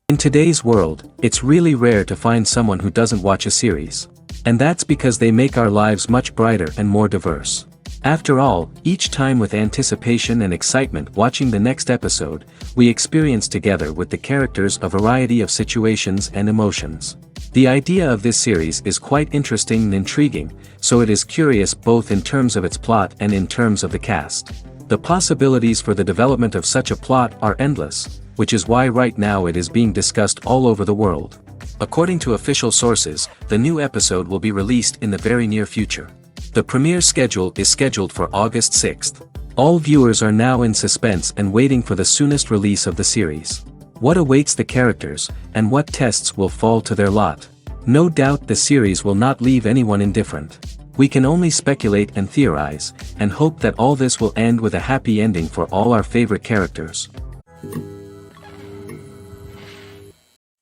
In today's world, it's really rare to find someone who doesn't watch a series. And that's because they make our lives much brighter and more diverse. After all, each time with anticipation and excitement watching the next episode, we experience together with the characters a variety of situations and emotions. The idea of this series is quite interesting and intriguing, so it is curious both in terms of its plot and in terms of the cast. The possibilities for the development of such a plot are endless, which is why right now it is being discussed all over the world. According to official sources, the new episode will be released in the very near future. The premiere schedule is scheduled for August 6th. All viewers are now in suspense and waiting for the soonest release of the series. What awaits the characters, and what tests will fall to their lot? No doubt the series will not leave anyone indifferent. We can only speculate and theorize, and hope that all this will end with a happy ending for all our favorite characters.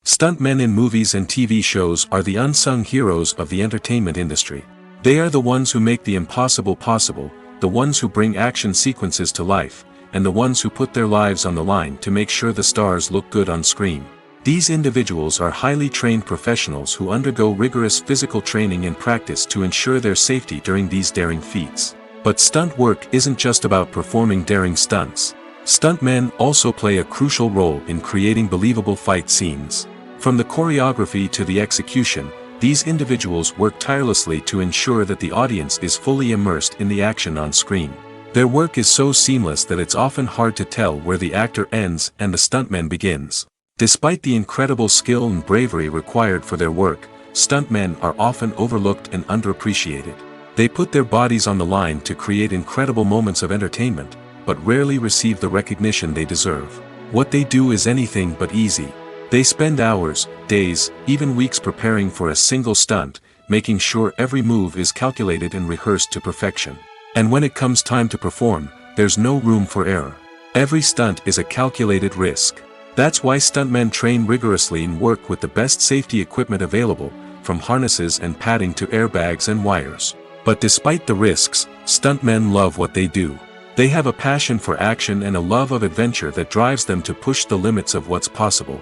Stuntmen in movies and TV shows are the unsung heroes of the entertainment industry. They are the ones who make the impossible possible, the ones who bring action sequences to life, and the ones who put their lives on the line to make sure the stars look good on screen. These individuals are highly trained professionals who undergo rigorous physical training and practice to ensure their safety during these daring feats. But stunt work isn't just about performing daring stunts. Stuntmen also play a crucial role in creating believable fight scenes. From the choreography to the execution, these individuals work tirelessly to ensure that the audience is fully immersed in the action on screen. Their work is so seamless that it's often hard to tell where the actor ends and the stuntman begins. Despite the incredible skill and bravery required for their work, stuntmen are often overlooked and underappreciated. They put their bodies on the line to create incredible moments of entertainment, but rarely receive the recognition they deserve. What they do is anything but easy. They spend hours, days, even weeks preparing for a single stunt, making sure every move is calculated and rehearsed to perfection. And when it comes time to perform, there's no room for error. Every stunt is a calculated risk. That's why stuntmen train rigorously and work with the best safety equipment available, from harnesses and padding to airbags and wires. But despite the risks, stuntmen love what they do. They have a passion for action and a love of adventure that drives them to push the limits of what's possible.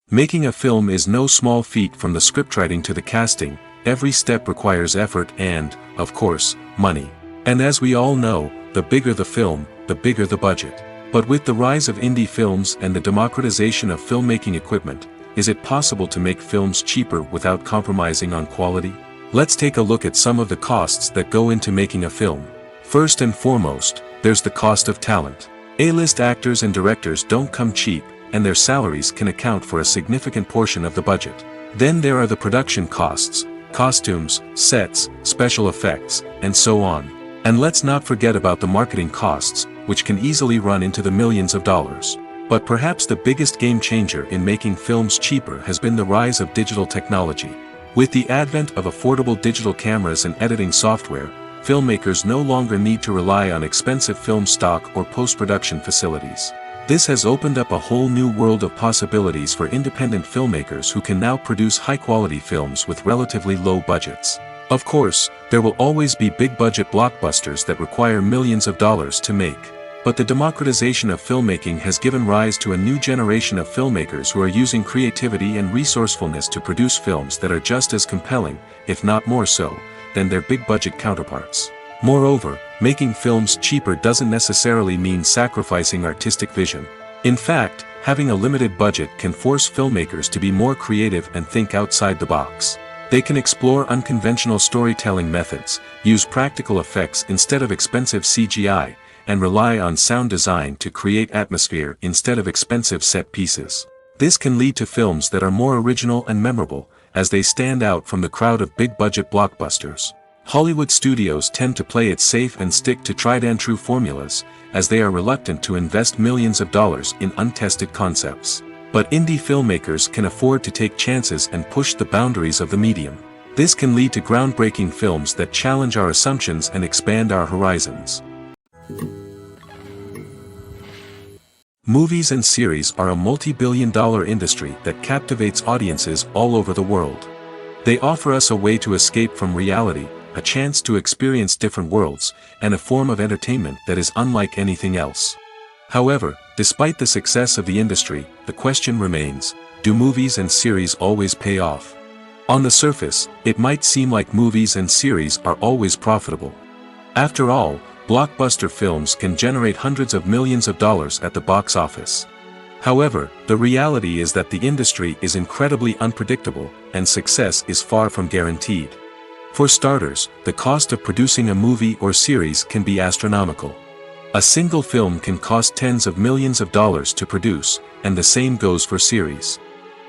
Making a film is no small feat. From the scriptwriting to the casting, every step requires effort and, of course, money. And as we all know, the bigger the film, the bigger the budget. But with the rise of indie films and the democratization of filmmaking equipment, is it possible to make films cheaper without compromising on quality? Let's take a look at some of the costs that go into making a film. First and foremost, there's the cost of talent. A-list actors and directors don't come cheap, and their salaries can account for a significant portion of the budget. Then there are the production costs, costumes, sets, special effects, and so on. And let's not forget about the marketing costs, which can easily run into the millions of dollars. But perhaps the biggest game changer in making films cheaper has been the rise of digital technology. With the advent of affordable digital cameras and editing software, filmmakers no longer need to rely on expensive film stock or post-production facilities. This has opened up a whole new world of possibilities for independent filmmakers who can now produce high-quality films with relatively low budgets. Of course, there will always be big-budget blockbusters that require millions of dollars to make. But the democratization of filmmaking has given rise to a new generation of filmmakers who are using creativity and resourcefulness to produce films that are just as compelling, if not more so, than their big-budget counterparts. Moreover, making films cheaper doesn't necessarily mean sacrificing artistic vision. In fact, having a limited budget can force filmmakers to be more creative and think outside the box. They can explore unconventional storytelling methods, use practical effects instead of expensive CGI, and rely on sound design to create atmosphere instead of expensive set pieces. This can lead to films that are more original and memorable, as they stand out from the crowd of big-budget blockbusters. Hollywood studios tend to play it safe and stick to tried-and-true formulas, as they are reluctant to invest millions of dollars in untested concepts. But indie filmmakers can afford to take chances and push the boundaries of the medium. This can lead to groundbreaking films that challenge our assumptions and expand our horizons. Movies and series are a multi-billion-dollar industry that captivates audiences all over the world. They offer us a way to escape from reality, a chance to experience different worlds, and a form of entertainment that is unlike anything else. However, despite the success of the industry, the question remains, do movies and series always pay off? On the surface, it might seem like movies and series are always profitable. After all, blockbuster films can generate hundreds of millions of dollars at the box office. However, the reality is that the industry is incredibly unpredictable, and success is far from guaranteed. For starters, the cost of producing a movie or series can be astronomical. A single film can cost tens of millions of dollars to produce, and the same goes for series.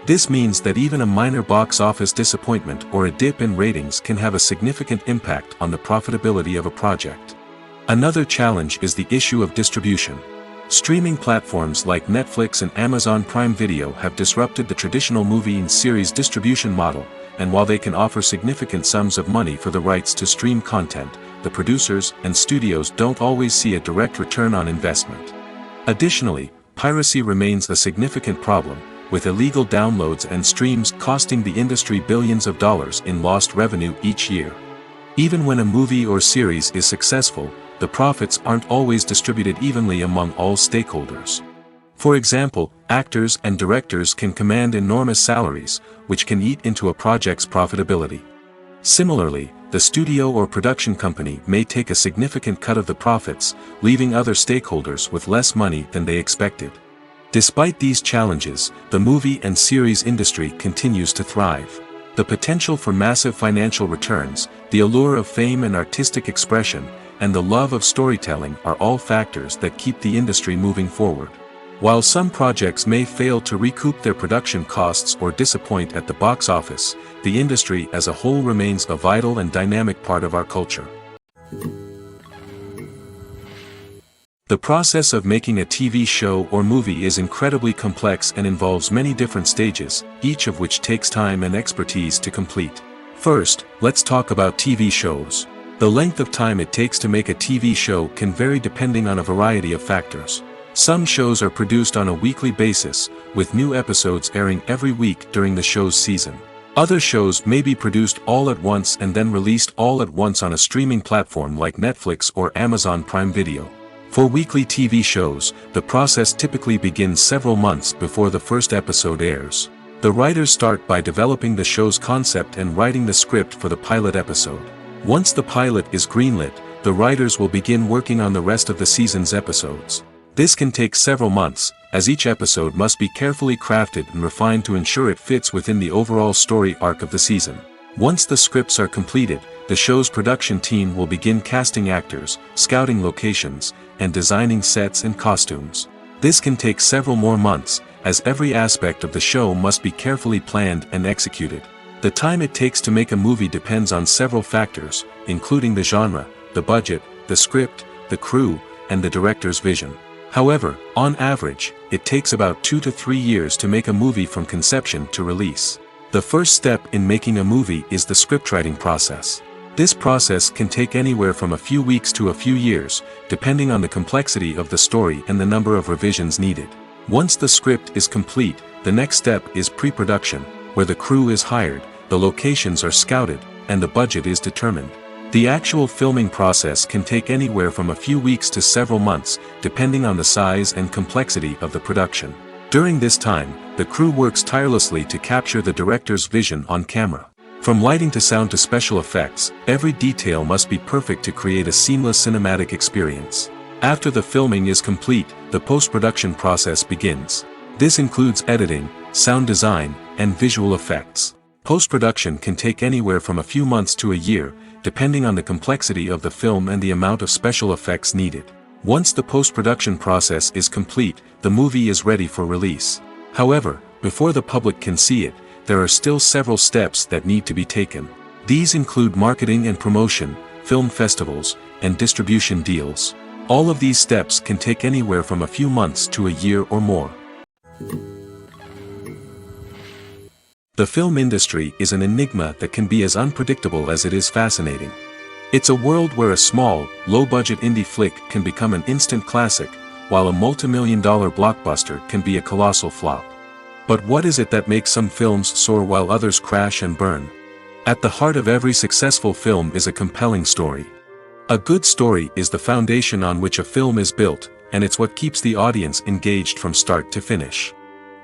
This means that even a minor box office disappointment or a dip in ratings can have a significant impact on the profitability of a project. Another challenge is the issue of distribution. Streaming platforms like Netflix and Amazon Prime Video have disrupted the traditional movie and series distribution model, and while they can offer significant sums of money for the rights to stream content, the producers and studios don't always see a direct return on investment. Additionally, piracy remains a significant problem, with illegal downloads and streams costing the industry billions of dollars in lost revenue each year. Even when a movie or series is successful, the profits aren't always distributed evenly among all stakeholders. For example, actors and directors can command enormous salaries, which can eat into a project's profitability. Similarly, the studio or production company may take a significant cut of the profits, leaving other stakeholders with less money than they expected. Despite these challenges, the movie and series industry continues to thrive. The potential for massive financial returns, the allure of fame and artistic expression, and the love of storytelling are all factors that keep the industry moving forward. While some projects may fail to recoup their production costs or disappoint at the box office, the industry as a whole remains a vital and dynamic part of our culture. The process of making a TV show or movie is incredibly complex and involves many different stages, each of which takes time and expertise to complete. First, let's talk about TV shows. The length of time it takes to make a TV show can vary depending on a variety of factors. Some shows are produced on a weekly basis, with new episodes airing every week during the show's season. Other shows may be produced all at once and then released all at once on a streaming platform like Netflix or Amazon Prime Video. For weekly TV shows, the process typically begins several months before the first episode airs. The writers start by developing the show's concept and writing the script for the pilot episode. Once the pilot is greenlit, the writers will begin working on the rest of the season's episodes. This can take several months, as each episode must be carefully crafted and refined to ensure it fits within the overall story arc of the season. Once the scripts are completed, the show's production team will begin casting actors, scouting locations, and designing sets and costumes. This can take several more months, as every aspect of the show must be carefully planned and executed. The time it takes to make a movie depends on several factors, including the genre, the budget, the script, the crew, and the director's vision. However, on average, it takes about 2 to 3 years to make a movie from conception to release. The first step in making a movie is the scriptwriting process. This process can take anywhere from a few weeks to a few years, depending on the complexity of the story and the number of revisions needed. Once the script is complete, the next step is pre-production, where the crew is hired, the locations are scouted, and the budget is determined. The actual filming process can take anywhere from a few weeks to several months, depending on the size and complexity of the production. During this time, the crew works tirelessly to capture the director's vision on camera. From lighting to sound to special effects, every detail must be perfect to create a seamless cinematic experience. After the filming is complete, the post-production process begins. This includes editing, sound design, and visual effects. Post-production can take anywhere from a few months to a year, depending on the complexity of the film and the amount of special effects needed. Once the post-production process is complete, the movie is ready for release. However, before the public can see it, there are still several steps that need to be taken. These include marketing and promotion, film festivals, and distribution deals. All of these steps can take anywhere from a few months to a year or more. The film industry is an enigma that can be as unpredictable as it is fascinating. It's a world where a small, low-budget indie flick can become an instant classic, while a multi-million-dollar blockbuster can be a colossal flop. But what is it that makes some films soar while others crash and burn? At the heart of every successful film is a compelling story. A good story is the foundation on which a film is built, and it's what keeps the audience engaged from start to finish.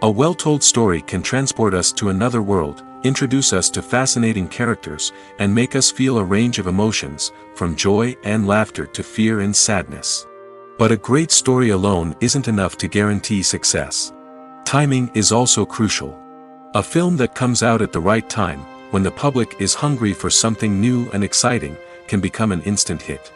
A well-told story can transport us to another world, introduce us to fascinating characters, and make us feel a range of emotions, from joy and laughter to fear and sadness. But a great story alone isn't enough to guarantee success. Timing is also crucial. A film that comes out at the right time, when the public is hungry for something new and exciting, can become an instant hit.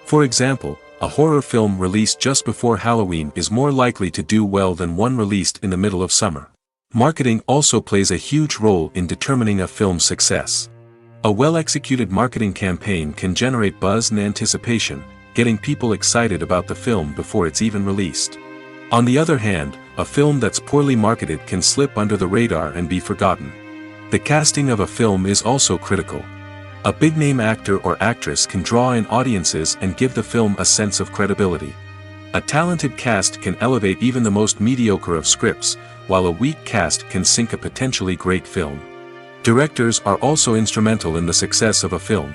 For example, a horror film released just before Halloween is more likely to do well than one released in the middle of summer. Marketing also plays a huge role in determining a film's success. A well-executed marketing campaign can generate buzz and anticipation, getting people excited about the film before it's even released. On the other hand, a film that's poorly marketed can slip under the radar and be forgotten. The casting of a film is also critical. A big-name actor or actress can draw in audiences and give the film a sense of credibility. A talented cast can elevate even the most mediocre of scripts, while a weak cast can sink a potentially great film. Directors are also instrumental in the success of a film.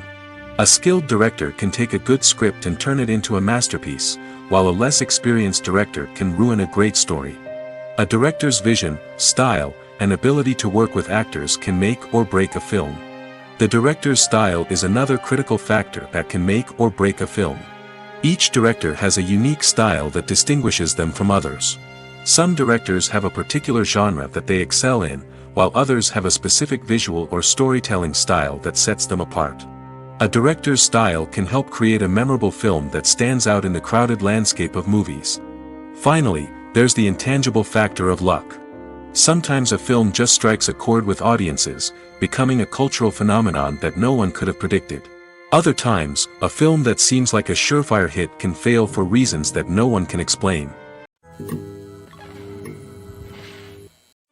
A skilled director can take a good script and turn it into a masterpiece, while a less experienced director can ruin a great story. A director's vision, style, and ability to work with actors can make or break a film. The director's style is another critical factor that can make or break a film. Each director has a unique style that distinguishes them from others. Some directors have a particular genre that they excel in, while others have a specific visual or storytelling style that sets them apart. A director's style can help create a memorable film that stands out in the crowded landscape of movies. Finally, there's the intangible factor of luck. Sometimes a film just strikes a chord with audiences, becoming a cultural phenomenon that no one could have predicted. Other times, a film that seems like a surefire hit can fail for reasons that no one can explain.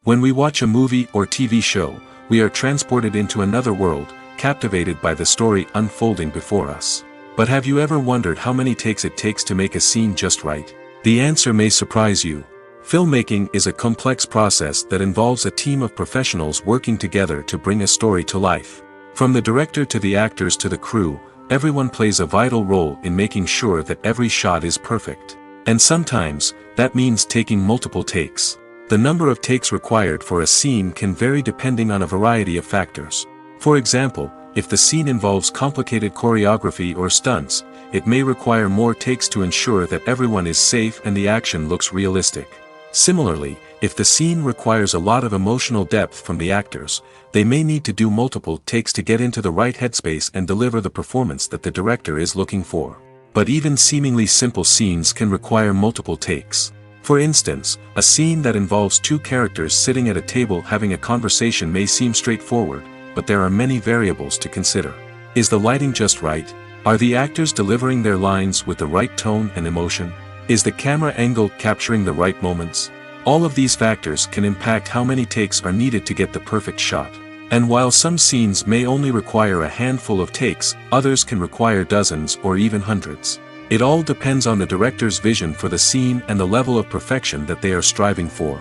When we watch a movie or TV show, we are transported into another world, captivated by the story unfolding before us. But have you ever wondered how many takes it takes to make a scene just right? The answer may surprise you. Filmmaking is a complex process that involves a team of professionals working together to bring a story to life. From the director to the actors to the crew, everyone plays a vital role in making sure that every shot is perfect. And sometimes, that means taking multiple takes. The number of takes required for a scene can vary depending on a variety of factors. For example, if the scene involves complicated choreography or stunts, it may require more takes to ensure that everyone is safe and the action looks realistic. Similarly, if the scene requires a lot of emotional depth from the actors, they may need to do multiple takes to get into the right headspace and deliver the performance that the director is looking for. But even seemingly simple scenes can require multiple takes. For instance, a scene that involves two characters sitting at a table having a conversation may seem straightforward, but there are many variables to consider. Is the lighting just right? Are the actors delivering their lines with the right tone and emotion? Is the camera angle capturing the right moments? All of these factors can impact how many takes are needed to get the perfect shot. And while some scenes may only require a handful of takes, others can require dozens or even hundreds. It all depends on the director's vision for the scene and the level of perfection that they are striving for.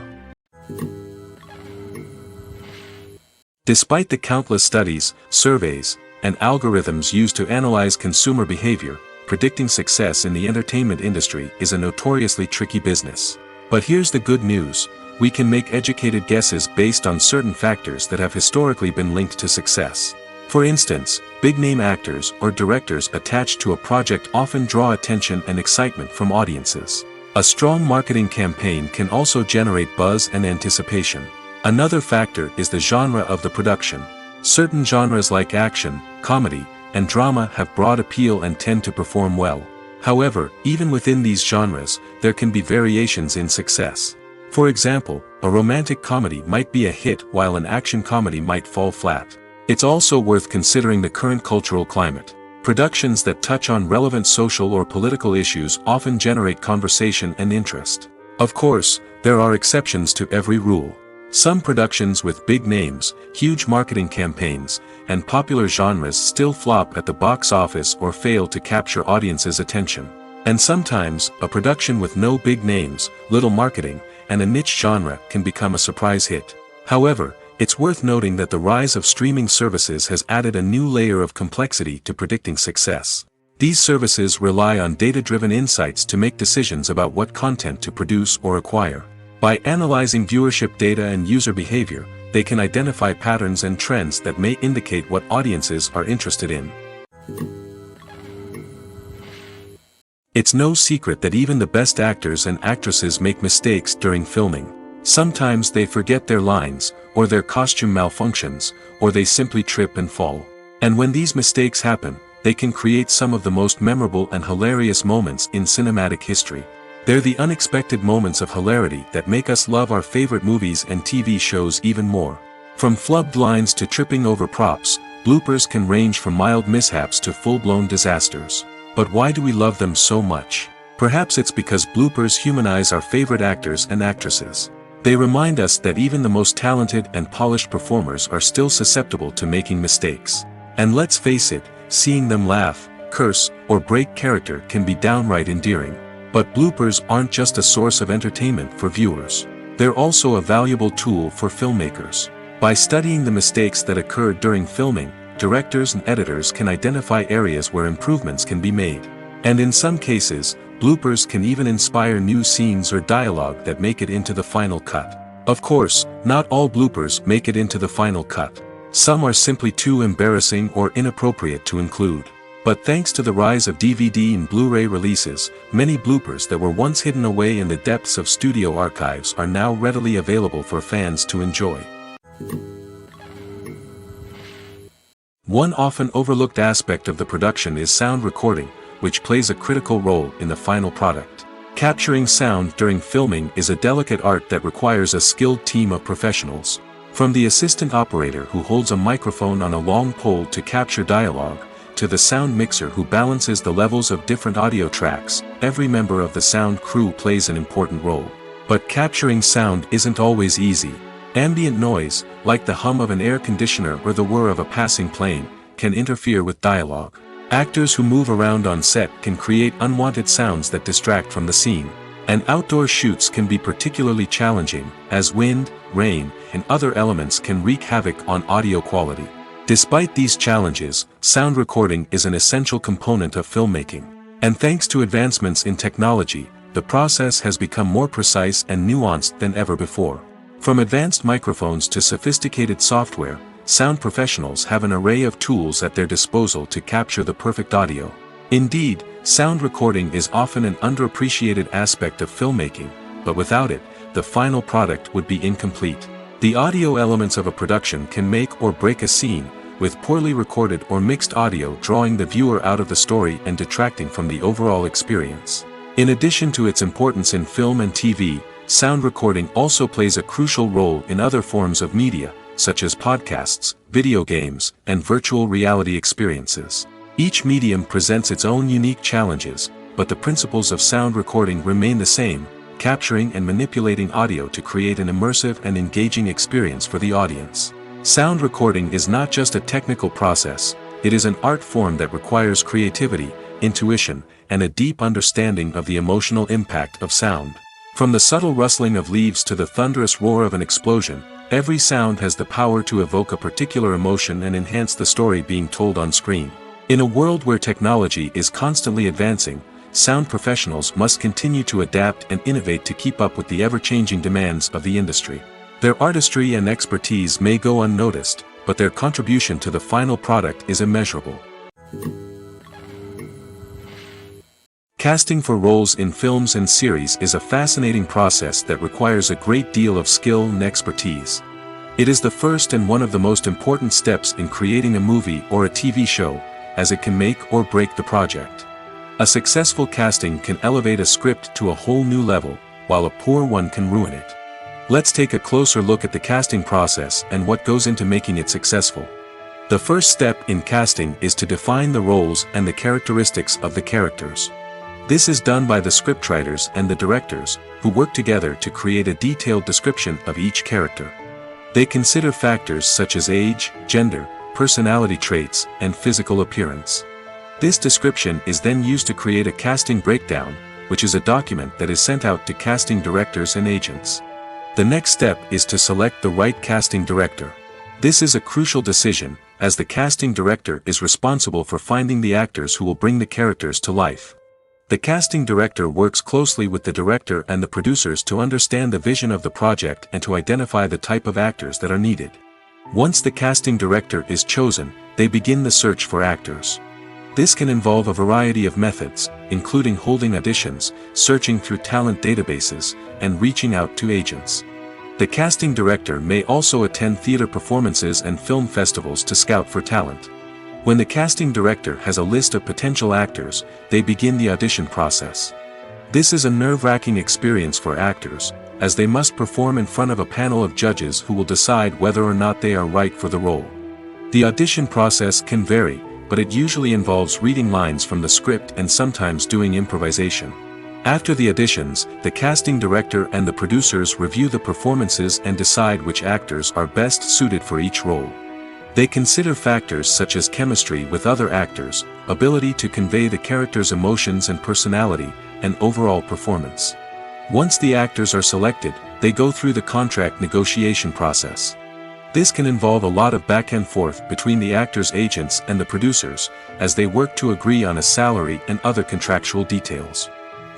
Despite the countless studies, surveys, and algorithms used to analyze consumer behavior, predicting success in the entertainment industry is a notoriously tricky business. But here's the good news: we can make educated guesses based on certain factors that have historically been linked to success. For instance, big-name actors or directors attached to a project often draw attention and excitement from audiences. A strong marketing campaign can also generate buzz and anticipation. Another factor is the genre of the production. Certain genres like action, comedy, and drama have broad appeal and tend to perform well. However, even within these genres, there can be variations in success. For example, a romantic comedy might be a hit while an action comedy might fall flat. It's also worth considering the current cultural climate. Productions that touch on relevant social or political issues often generate conversation and interest. Of course, there are exceptions to every rule. Some productions with big names, huge marketing campaigns, and popular genres still flop at the box office or fail to capture audiences' attention. And sometimes, a production with no big names, little marketing, and a niche genre can become a surprise hit. However, it's worth noting that the rise of streaming services has added a new layer of complexity to predicting success. These services rely on data-driven insights to make decisions about what content to produce or acquire. By analyzing viewership data and user behavior, they can identify patterns and trends that may indicate what audiences are interested in. It's no secret that even the best actors and actresses make mistakes during filming. Sometimes they forget their lines, or their costume malfunctions, or they simply trip and fall. And when these mistakes happen, they can create some of the most memorable and hilarious moments in cinematic history. They're the unexpected moments of hilarity that make us love our favorite movies and TV shows even more. From flubbed lines to tripping over props, bloopers can range from mild mishaps to full-blown disasters. But why do we love them so much? Perhaps it's because bloopers humanize our favorite actors and actresses. They remind us that even the most talented and polished performers are still susceptible to making mistakes. And let's face it, seeing them laugh, curse, or break character can be downright endearing. But bloopers aren't just a source of entertainment for viewers. They're also a valuable tool for filmmakers. By studying the mistakes that occurred during filming, directors and editors can identify areas where improvements can be made. And in some cases, bloopers can even inspire new scenes or dialogue that make it into the final cut. Of course, not all bloopers make it into the final cut. Some are simply too embarrassing or inappropriate to include. But thanks to the rise of DVD and Blu-ray releases, many bloopers that were once hidden away in the depths of studio archives are now readily available for fans to enjoy. One often overlooked aspect of the production is sound recording, which plays a critical role in the final product. Capturing sound during filming is a delicate art that requires a skilled team of professionals. From the assistant operator who holds a microphone on a long pole to capture dialogue, to the sound mixer who balances the levels of different audio tracks, every member of the sound crew plays an important role. But capturing sound isn't always easy. Ambient noise, like the hum of an air conditioner or the whir of a passing plane, can interfere with dialogue. Actors who move around on set can create unwanted sounds that distract from the scene. And outdoor shoots can be particularly challenging, as wind, rain, and other elements can wreak havoc on audio quality. Despite these challenges, sound recording is an essential component of filmmaking. And thanks to advancements in technology, the process has become more precise and nuanced than ever before. From advanced microphones to sophisticated software, sound professionals have an array of tools at their disposal to capture the perfect audio. Indeed, sound recording is often an underappreciated aspect of filmmaking, but without it, the final product would be incomplete. The audio elements of a production can make or break a scene, with poorly recorded or mixed audio drawing the viewer out of the story and detracting from the overall experience. In addition to its importance in film and TV, sound recording also plays a crucial role in other forms of media, such as podcasts, video games, and virtual reality experiences. Each medium presents its own unique challenges, but the principles of sound recording remain the same, capturing and manipulating audio to create an immersive and engaging experience for the audience. Sound recording is not just a technical process, it is an art form that requires creativity, intuition, and a deep understanding of the emotional impact of sound. From the subtle rustling of leaves to the thunderous roar of an explosion, every sound has the power to evoke a particular emotion and enhance the story being told on screen. In a world where technology is constantly advancing, sound professionals must continue to adapt and innovate to keep up with the ever-changing demands of the industry. Their artistry and expertise may go unnoticed, but their contribution to the final product is immeasurable. Casting for roles in films and series is a fascinating process that requires a great deal of skill and expertise. It is the first and one of the most important steps in creating a movie or a TV show, as it can make or break the project. A successful casting can elevate a script to a whole new level, while a poor one can ruin it. Let's take a closer look at the casting process and what goes into making it successful. The first step in casting is to define the roles and the characteristics of the characters. This is done by the scriptwriters and the directors, who work together to create a detailed description of each character. They consider factors such as age, gender, personality traits, and physical appearance. This description is then used to create a casting breakdown, which is a document that is sent out to casting directors and agents. The next step is to select the right casting director. This is a crucial decision, as the casting director is responsible for finding the actors who will bring the characters to life. The casting director works closely with the director and the producers to understand the vision of the project and to identify the type of actors that are needed. Once the casting director is chosen, they begin the search for actors. This can involve a variety of methods, including holding auditions, searching through talent databases, and reaching out to agents. The casting director may also attend theater performances and film festivals to scout for talent. When the casting director has a list of potential actors, they begin the audition process. This is a nerve-wracking experience for actors, as they must perform in front of a panel of judges who will decide whether or not they are right for the role. The audition process can vary, but it usually involves reading lines from the script and sometimes doing improvisation. After the auditions, the casting director and the producers review the performances and decide which actors are best suited for each role. They consider factors such as chemistry with other actors, ability to convey the character's emotions and personality, and overall performance. Once the actors are selected, they go through the contract negotiation process. This can involve a lot of back and forth between the actors' agents and the producers, as they work to agree on a salary and other contractual details.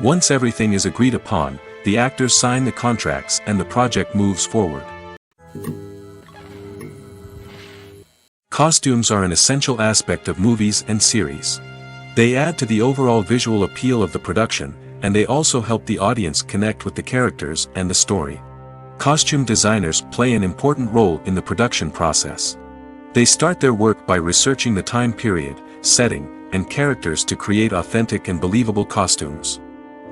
Once everything is agreed upon, the actors sign the contracts and the project moves forward. Costumes are an essential aspect of movies and series. They add to the overall visual appeal of the production, and they also help the audience connect with the characters and the story. Costume designers play an important role in the production process. They start their work by researching the time period, setting, and characters to create authentic and believable costumes.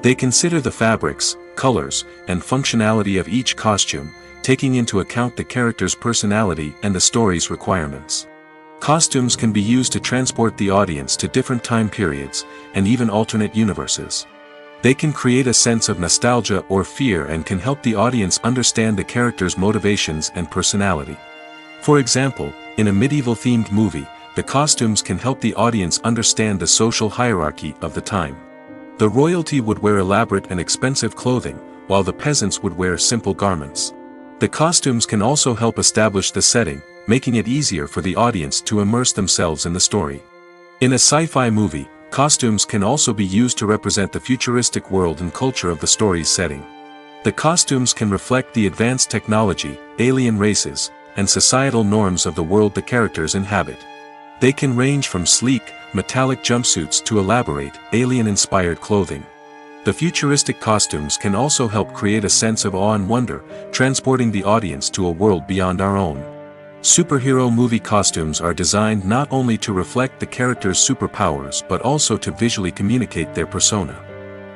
They consider the fabrics, colors, and functionality of each costume, taking into account the character's personality and the story's requirements. Costumes can be used to transport the audience to different time periods, and even alternate universes. They can create a sense of nostalgia or fear and can help the audience understand the character's motivations and personality. For example, in a medieval-themed movie, the costumes can help the audience understand the social hierarchy of the time. The royalty would wear elaborate and expensive clothing, while the peasants would wear simple garments. The costumes can also help establish the setting, making it easier for the audience to immerse themselves in the story. In a sci-fi movie, costumes can also be used to represent the futuristic world and culture of the story's setting. The costumes can reflect the advanced technology, alien races, and societal norms of the world the characters inhabit. They can range from sleek, metallic jumpsuits to elaborate, alien-inspired clothing. The futuristic costumes can also help create a sense of awe and wonder, transporting the audience to a world beyond our own. Superhero movie costumes are designed not only to reflect the character's superpowers but also to visually communicate their persona.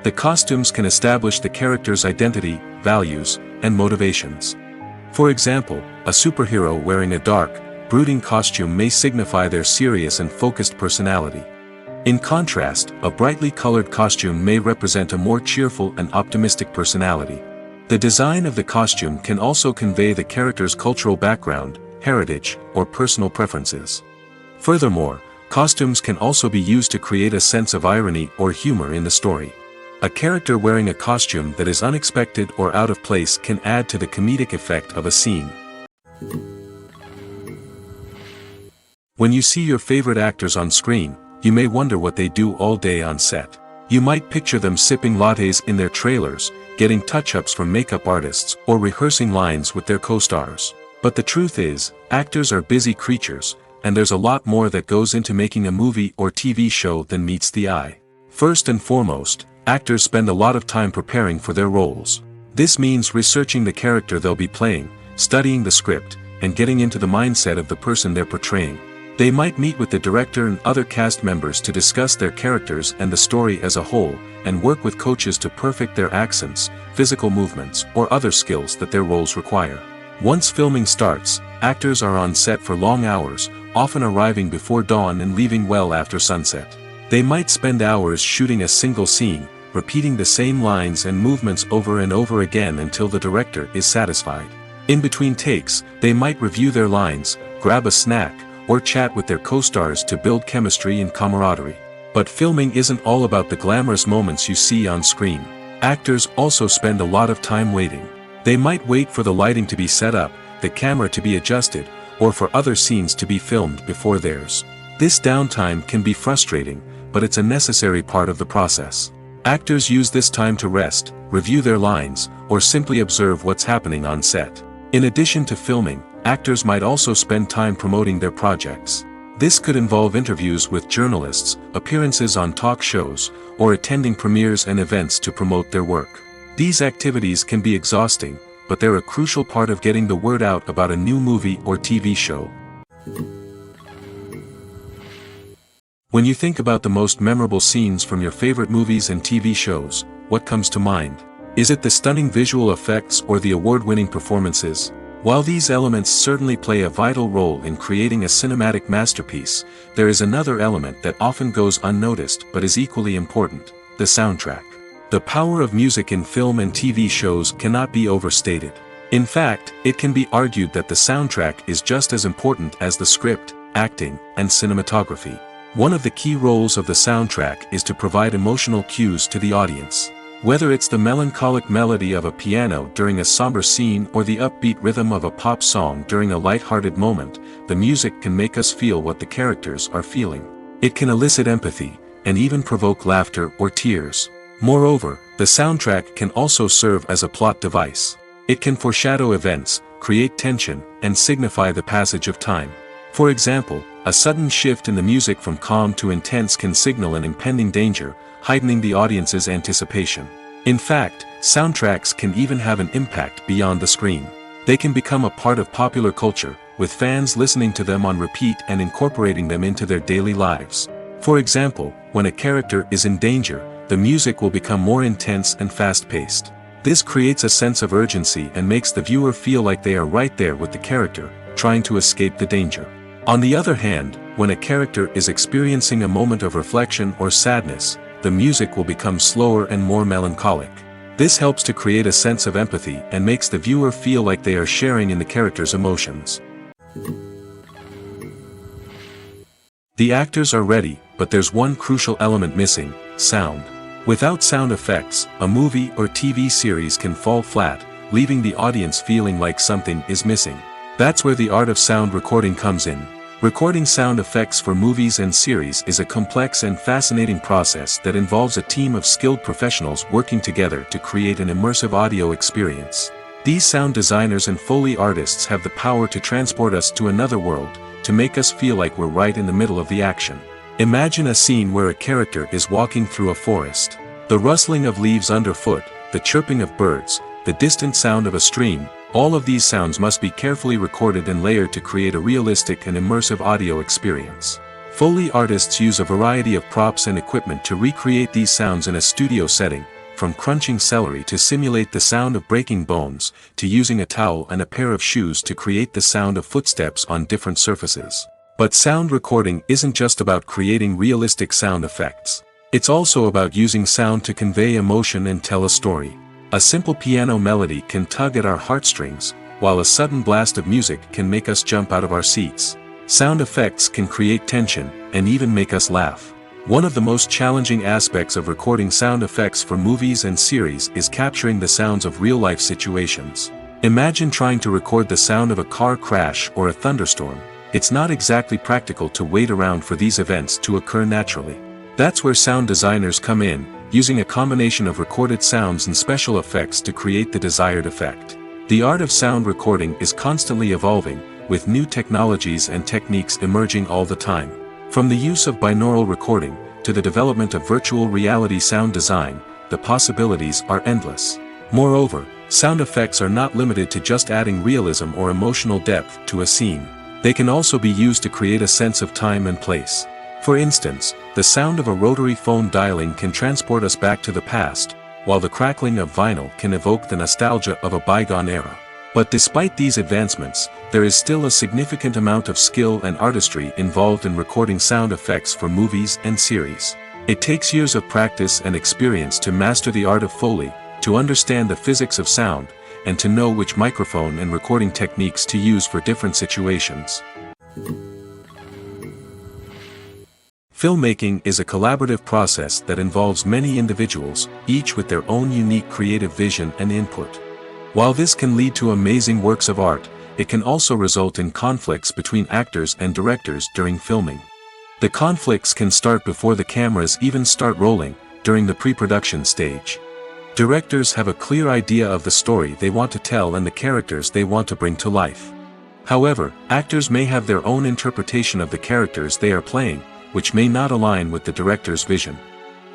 The costumes can establish the character's identity, values, and motivations. For example, a superhero wearing a dark, brooding costume may signify their serious and focused personality. In contrast, a brightly colored costume may represent a more cheerful and optimistic personality. The design of the costume can also convey the character's cultural background, heritage, or personal preferences. Furthermore, costumes can also be used to create a sense of irony or humor in the story. A character wearing a costume that is unexpected or out of place can add to the comedic effect of a scene. When you see your favorite actors on screen, you may wonder what they do all day on set. You might picture them sipping lattes in their trailers, getting touch-ups from makeup artists, or rehearsing lines with their co-stars. But the truth is, actors are busy creatures, and there's a lot more that goes into making a movie or TV show than meets the eye. First and foremost, actors spend a lot of time preparing for their roles. This means researching the character they'll be playing, studying the script, and getting into the mindset of the person they're portraying. They might meet with the director and other cast members to discuss their characters and the story as a whole, and work with coaches to perfect their accents, physical movements, or other skills that their roles require. Once filming starts, actors are on set for long hours, often arriving before dawn and leaving well after sunset. They might spend hours shooting a single scene, repeating the same lines and movements over and over again until the director is satisfied. In between takes, they might review their lines, grab a snack, or chat with their co-stars to build chemistry and camaraderie. But filming isn't all about the glamorous moments you see on screen. Actors also spend a lot of time waiting. They might wait for the lighting to be set up, the camera to be adjusted, or for other scenes to be filmed before theirs. This downtime can be frustrating, but it's a necessary part of the process. Actors use this time to rest, review their lines, or simply observe what's happening on set. In addition to filming, actors might also spend time promoting their projects. This could involve interviews with journalists, appearances on talk shows, or attending premieres and events to promote their work. These activities can be exhausting, but they're a crucial part of getting the word out about a new movie or TV show. When you think about the most memorable scenes from your favorite movies and TV shows, what comes to mind? Is it the stunning visual effects or the award-winning performances? While these elements certainly play a vital role in creating a cinematic masterpiece, there is another element that often goes unnoticed but is equally important: the soundtrack. The power of music in film and TV shows cannot be overstated. In fact, it can be argued that the soundtrack is just as important as the script, acting, and cinematography. One of the key roles of the soundtrack is to provide emotional cues to the audience. Whether it's the melancholic melody of a piano during a somber scene or the upbeat rhythm of a pop song during a light-hearted moment, the music can make us feel what the characters are feeling. It can elicit empathy, and even provoke laughter or tears. Moreover, the soundtrack can also serve as a plot device. It can foreshadow events, create tension, and signify the passage of time. For example, a sudden shift in the music from calm to intense can signal an impending danger, heightening the audience's anticipation. In fact, soundtracks can even have an impact beyond the screen. They can become a part of popular culture, with fans listening to them on repeat and incorporating them into their daily lives. For example, when a character is in danger, the music will become more intense and fast-paced. This creates a sense of urgency and makes the viewer feel like they are right there with the character, trying to escape the danger. On the other hand, when a character is experiencing a moment of reflection or sadness, the music will become slower and more melancholic. This helps to create a sense of empathy and makes the viewer feel like they are sharing in the character's emotions. The actors are ready, but there's one crucial element missing: sound. Without sound effects, a movie or TV series can fall flat, leaving the audience feeling like something is missing. That's where the art of sound recording comes in. Recording sound effects for movies and series is a complex and fascinating process that involves a team of skilled professionals working together to create an immersive audio experience. These sound designers and Foley artists have the power to transport us to another world, to make us feel like we're right in the middle of the action. Imagine a scene where a character is walking through a forest. The rustling of leaves underfoot, the chirping of birds, the distant sound of a stream, all of these sounds must be carefully recorded and layered to create a realistic and immersive audio experience. Foley artists use a variety of props and equipment to recreate these sounds in a studio setting, from crunching celery to simulate the sound of breaking bones, to using a towel and a pair of shoes to create the sound of footsteps on different surfaces. But sound recording isn't just about creating realistic sound effects. It's also about using sound to convey emotion and tell a story. A simple piano melody can tug at our heartstrings, while a sudden blast of music can make us jump out of our seats. Sound effects can create tension, and even make us laugh. One of the most challenging aspects of recording sound effects for movies and series is capturing the sounds of real-life situations. Imagine trying to record the sound of a car crash or a thunderstorm. It's not exactly practical to wait around for these events to occur naturally. That's where sound designers come in, using a combination of recorded sounds and special effects to create the desired effect. The art of sound recording is constantly evolving, with new technologies and techniques emerging all the time. From the use of binaural recording, to the development of virtual reality sound design, the possibilities are endless. Moreover, sound effects are not limited to just adding realism or emotional depth to a scene. They can also be used to create a sense of time and place. For instance, the sound of a rotary phone dialing can transport us back to the past, while the crackling of vinyl can evoke the nostalgia of a bygone era. But despite these advancements, there is still a significant amount of skill and artistry involved in recording sound effects for movies and series. It takes years of practice and experience to master the art of Foley, to understand the physics of sound, and to know which microphone and recording techniques to use for different situations. Filmmaking is a collaborative process that involves many individuals, each with their own unique creative vision and input. While this can lead to amazing works of art, it can also result in conflicts between actors and directors during filming. The conflicts can start before the cameras even start rolling, during the pre-production stage. Directors have a clear idea of the story they want to tell and the characters they want to bring to life. However, actors may have their own interpretation of the characters they are playing, which may not align with the director's vision.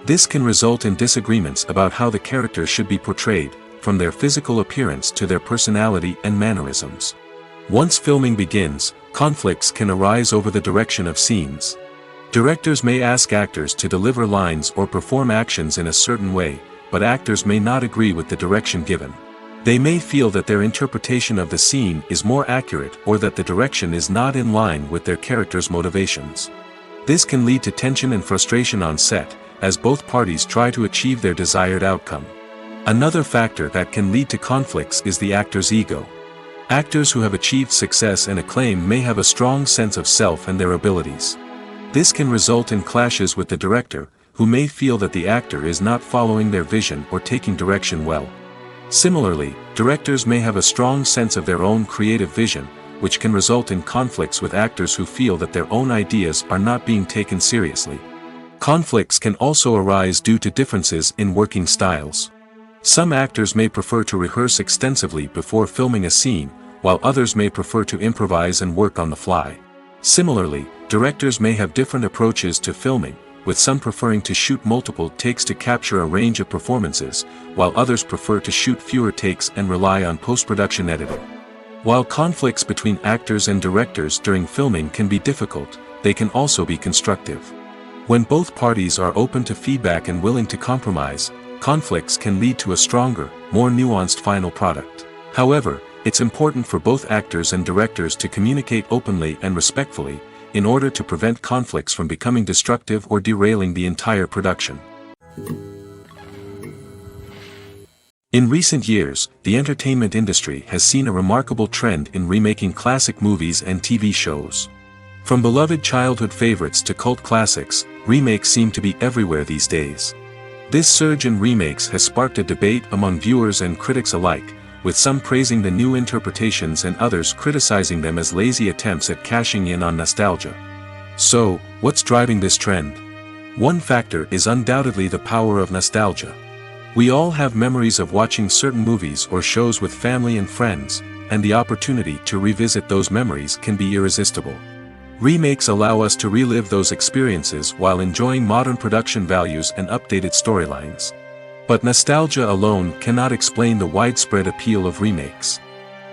This can result in disagreements about how the characters should be portrayed, from their physical appearance to their personality and mannerisms. Once filming begins, conflicts can arise over the direction of scenes. Directors may ask actors to deliver lines or perform actions in a certain way, but actors may not agree with the direction given. They may feel that their interpretation of the scene is more accurate or that the direction is not in line with their character's motivations. This can lead to tension and frustration on set, as both parties try to achieve their desired outcome. Another factor that can lead to conflicts is the actor's ego. Actors who have achieved success and acclaim may have a strong sense of self and their abilities. This can result in clashes with the director, who may feel that the actor is not following their vision or taking direction well. Similarly, directors may have a strong sense of their own creative vision, which can result in conflicts with actors who feel that their own ideas are not being taken seriously. Conflicts can also arise due to differences in working styles. Some actors may prefer to rehearse extensively before filming a scene, while others may prefer to improvise and work on the fly. Similarly, directors may have different approaches to filming, with some preferring to shoot multiple takes to capture a range of performances, while others prefer to shoot fewer takes and rely on post-production editing. While conflicts between actors and directors during filming can be difficult, they can also be constructive. When both parties are open to feedback and willing to compromise, conflicts can lead to a stronger, more nuanced final product. However, it's important for both actors and directors to communicate openly and respectfully, in order to prevent conflicts from becoming destructive or derailing the entire production. In recent years, the entertainment industry has seen a remarkable trend in remaking classic movies and TV shows. From beloved childhood favorites to cult classics, remakes seem to be everywhere these days. This surge in remakes has sparked a debate among viewers and critics alike, with some praising the new interpretations and others criticizing them as lazy attempts at cashing in on nostalgia. So, what's driving this trend? One factor is undoubtedly the power of nostalgia. We all have memories of watching certain movies or shows with family and friends, and the opportunity to revisit those memories can be irresistible. Remakes allow us to relive those experiences while enjoying modern production values and updated storylines. But nostalgia alone cannot explain the widespread appeal of remakes.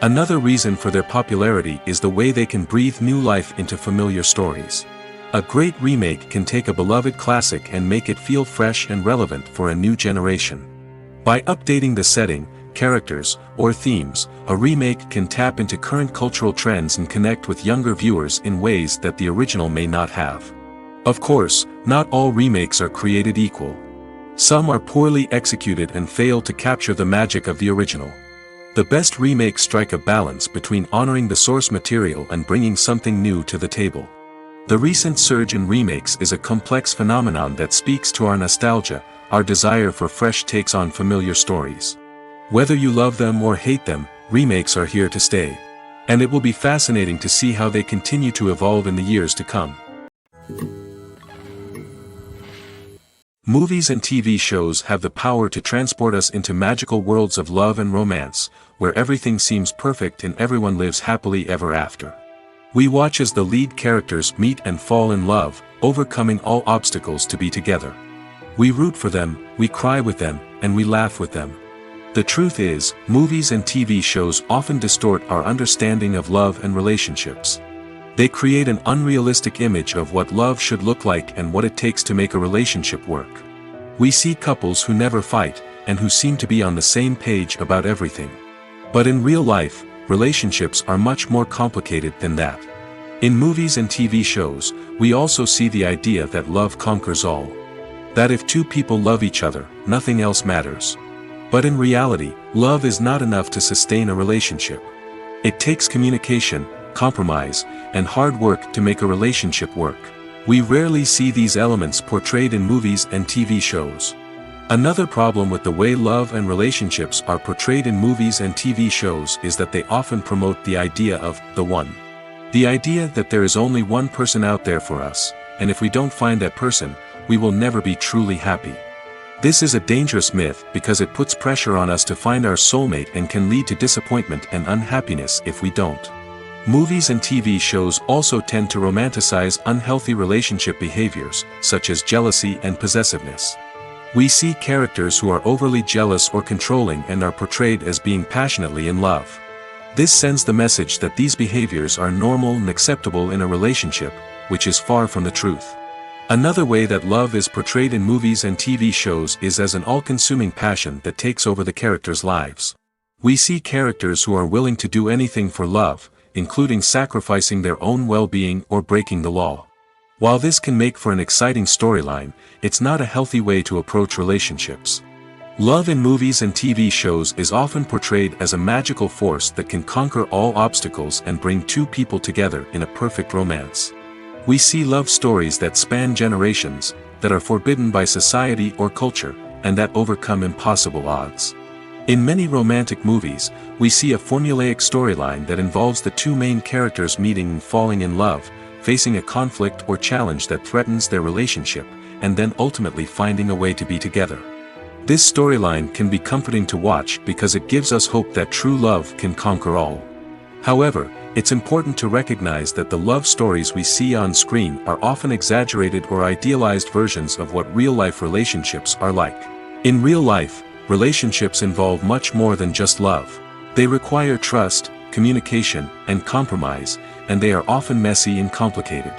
Another reason for their popularity is the way they can breathe new life into familiar stories. A great remake can take a beloved classic and make it feel fresh and relevant for a new generation. By updating the setting, characters, or themes, a remake can tap into current cultural trends and connect with younger viewers in ways that the original may not have. Of course, not all remakes are created equal. Some are poorly executed and fail to capture the magic of the original. The best remakes strike a balance between honoring the source material and bringing something new to the table. The recent surge in remakes is a complex phenomenon that speaks to our nostalgia, our desire for fresh takes on familiar stories. Whether you love them or hate them, remakes are here to stay. And it will be fascinating to see how they continue to evolve in the years to come. Movies and TV shows have the power to transport us into magical worlds of love and romance, where everything seems perfect and everyone lives happily ever after. We watch as the lead characters meet and fall in love, overcoming all obstacles to be together. We root for them, we cry with them, and we laugh with them. The truth is, movies and TV shows often distort our understanding of love and relationships. They create an unrealistic image of what love should look like and what it takes to make a relationship work. We see couples who never fight, and who seem to be on the same page about everything. But in real life, relationships are much more complicated than that. In movies and TV shows, we also see the idea that love conquers all. That if two people love each other, nothing else matters. But in reality, love is not enough to sustain a relationship. It takes communication, compromise, and hard work to make a relationship work. We rarely see these elements portrayed in movies and TV shows. Another problem with the way love and relationships are portrayed in movies and TV shows is that they often promote the idea of the one. The idea that there is only one person out there for us, and if we don't find that person, we will never be truly happy. This is a dangerous myth because it puts pressure on us to find our soulmate and can lead to disappointment and unhappiness if we don't. Movies and TV shows also tend to romanticize unhealthy relationship behaviors, such as jealousy and possessiveness. We see characters who are overly jealous or controlling and are portrayed as being passionately in love. This sends the message that these behaviors are normal and acceptable in a relationship, which is far from the truth. Another way that love is portrayed in movies and TV shows is as an all-consuming passion that takes over the characters' lives. We see characters who are willing to do anything for love, including sacrificing their own well-being or breaking the law. While this can make for an exciting storyline, it's not a healthy way to approach relationships. Love in movies and TV shows is often portrayed as a magical force that can conquer all obstacles and bring two people together in a perfect romance. We see love stories that span generations, that are forbidden by society or culture, and that overcome impossible odds. In many romantic movies, we see a formulaic storyline that involves the two main characters meeting and falling in love, facing a conflict or challenge that threatens their relationship, and then ultimately finding a way to be together. This storyline can be comforting to watch because it gives us hope that true love can conquer all. However, it's important to recognize that the love stories we see on screen are often exaggerated or idealized versions of what real-life relationships are like. In real life, relationships involve much more than just love. They require trust, communication, and compromise, and they are often messy and complicated.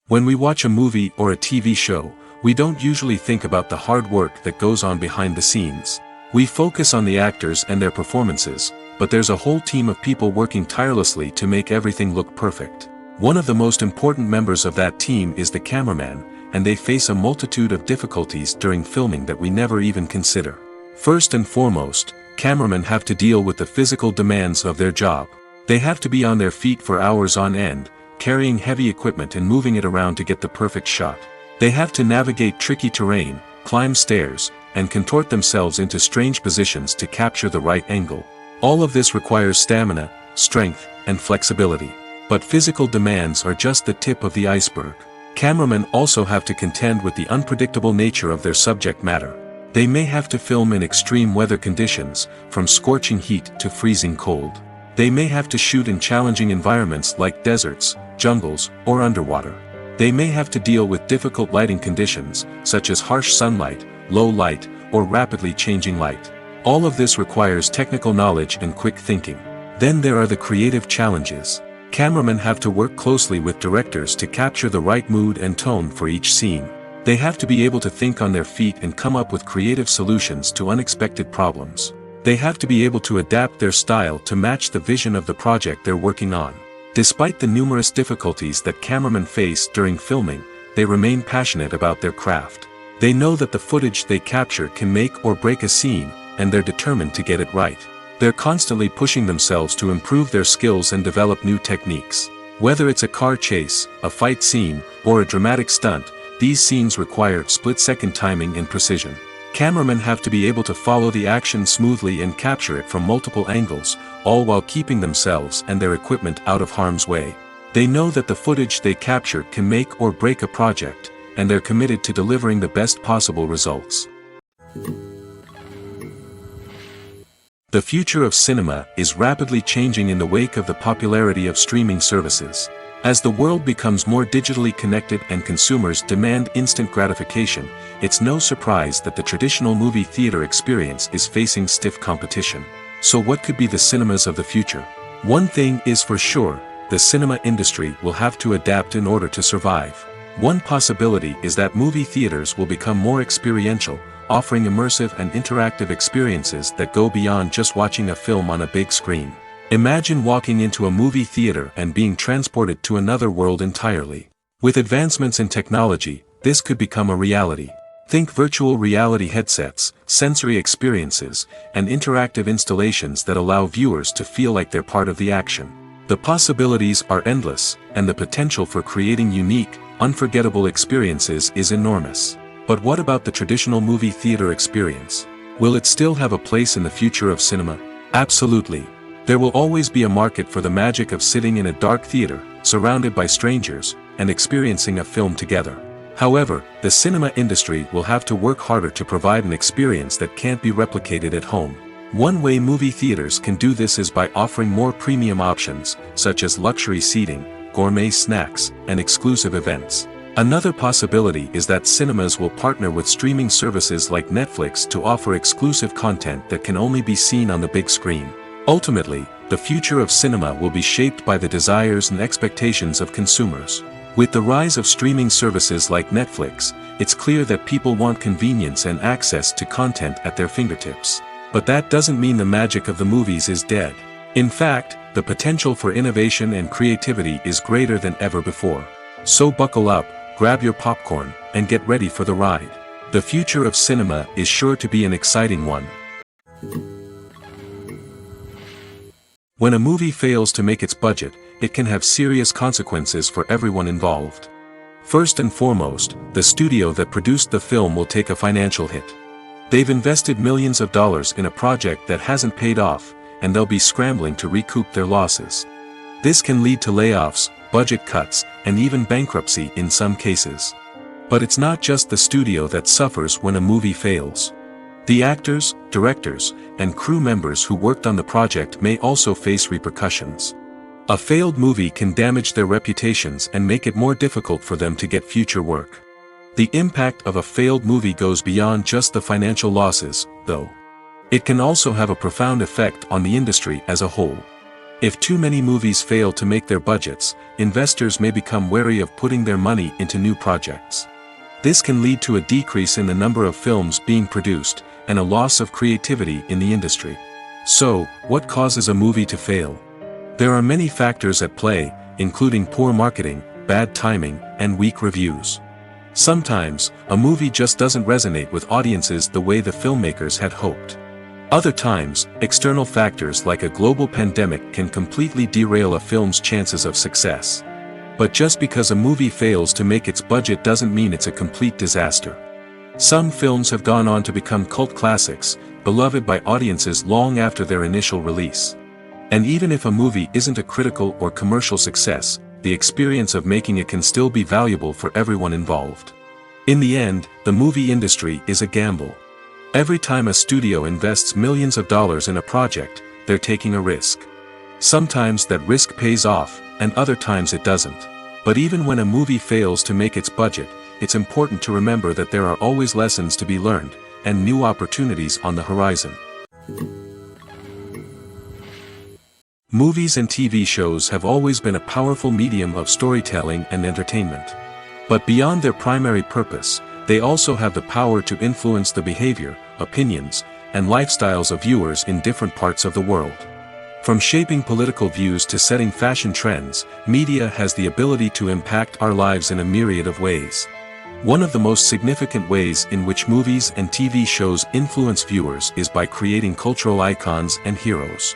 When we watch a movie or a TV show, we don't usually think about the hard work that goes on behind the scenes. We focus on the actors and their performances, but there's a whole team of people working tirelessly to make everything look perfect. One of the most important members of that team is the cameraman, and they face a multitude of difficulties during filming that we never even consider. First and foremost, cameramen have to deal with the physical demands of their job. They have to be on their feet for hours on end, carrying heavy equipment and moving it around to get the perfect shot. They have to navigate tricky terrain, climb stairs, and contort themselves into strange positions to capture the right angle. All of this requires stamina, strength, and flexibility. But physical demands are just the tip of the iceberg. Cameramen also have to contend with the unpredictable nature of their subject matter. They may have to film in extreme weather conditions, from scorching heat to freezing cold. They may have to shoot in challenging environments like deserts, jungles, or underwater. They may have to deal with difficult lighting conditions, such as harsh sunlight, low light, or rapidly changing light. All of this requires technical knowledge and quick thinking. Then there are the creative challenges. Cameramen have to work closely with directors to capture the right mood and tone for each scene. They have to be able to think on their feet and come up with creative solutions to unexpected problems. They have to be able to adapt their style to match the vision of the project they're working on. Despite the numerous difficulties that cameramen face during filming, they remain passionate about their craft. They know that the footage they capture can make or break a scene, and they're determined to get it right. They're constantly pushing themselves to improve their skills and develop new techniques. Whether it's a car chase, a fight scene, or a dramatic stunt, these scenes require split-second timing and precision. Cameramen have to be able to follow the action smoothly and capture it from multiple angles, all while keeping themselves and their equipment out of harm's way. They know that the footage they capture can make or break a project, and they're committed to delivering the best possible results. The future of cinema is rapidly changing in the wake of the popularity of streaming services. As the world becomes more digitally connected and consumers demand instant gratification, it's no surprise that the traditional movie theater experience is facing stiff competition. So what could be the cinemas of the future? One thing is for sure, the cinema industry will have to adapt in order to survive. One possibility is that movie theaters will become more experiential, offering immersive and interactive experiences that go beyond just watching a film on a big screen. Imagine walking into a movie theater and being transported to another world entirely. With advancements in technology, this could become a reality. Think virtual reality headsets, sensory experiences, and interactive installations that allow viewers to feel like they're part of the action. The possibilities are endless, and the potential for creating unique, unforgettable experiences is enormous. But what about the traditional movie theater experience? Will it still have a place in the future of cinema? Absolutely. There will always be a market for the magic of sitting in a dark theater, surrounded by strangers, and experiencing a film together. However, the cinema industry will have to work harder to provide an experience that can't be replicated at home. One way movie theaters can do this is by offering more premium options, such as luxury seating, gourmet snacks, and exclusive events. Another possibility is that cinemas will partner with streaming services like Netflix to offer exclusive content that can only be seen on the big screen. Ultimately, the future of cinema will be shaped by the desires and expectations of consumers. With the rise of streaming services like Netflix, it's clear that people want convenience and access to content at their fingertips. But that doesn't mean the magic of the movies is dead. In fact, the potential for innovation and creativity is greater than ever before. So buckle up, grab your popcorn, and get ready for the ride. The future of cinema is sure to be an exciting one. When a movie fails to make its budget, it can have serious consequences for everyone involved. First and foremost, the studio that produced the film will take a financial hit. They've invested millions of dollars in a project that hasn't paid off, and they'll be scrambling to recoup their losses. This can lead to layoffs, budget cuts, and even bankruptcy in some cases. But it's not just the studio that suffers when a movie fails. The actors, directors, and crew members who worked on the project may also face repercussions. A failed movie can damage their reputations and make it more difficult for them to get future work. The impact of a failed movie goes beyond just the financial losses, though. It can also have a profound effect on the industry as a whole. If too many movies fail to make their budgets, investors may become wary of putting their money into new projects. This can lead to a decrease in the number of films being produced, and a loss of creativity in the industry. So, what causes a movie to fail? There are many factors at play, including poor marketing, bad timing, and weak reviews. Sometimes, a movie just doesn't resonate with audiences the way the filmmakers had hoped. Other times, external factors like a global pandemic can completely derail a film's chances of success. But just because a movie fails to make its budget doesn't mean it's a complete disaster. Some films have gone on to become cult classics, beloved by audiences long after their initial release. And even if a movie isn't a critical or commercial success, the experience of making it can still be valuable for everyone involved. In the end, the movie industry is a gamble. Every time a studio invests millions of dollars in a project, they're taking a risk. Sometimes that risk pays off, and other times it doesn't. But even when a movie fails to make its budget, it's important to remember that there are always lessons to be learned, and new opportunities on the horizon. Movies and TV shows have always been a powerful medium of storytelling and entertainment. But beyond their primary purpose, they also have the power to influence the behavior, opinions, and lifestyles of viewers in different parts of the world. From shaping political views to setting fashion trends, media has the ability to impact our lives in a myriad of ways. One of the most significant ways in which movies and TV shows influence viewers is by creating cultural icons and heroes.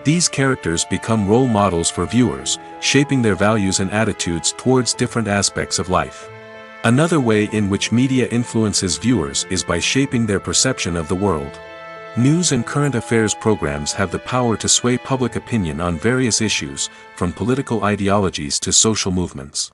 These characters become role models for viewers, shaping their values and attitudes towards different aspects of life. Another way in which media influences viewers is by shaping their perception of the world. News and current affairs programs have the power to sway public opinion on various issues, from political ideologies to social movements.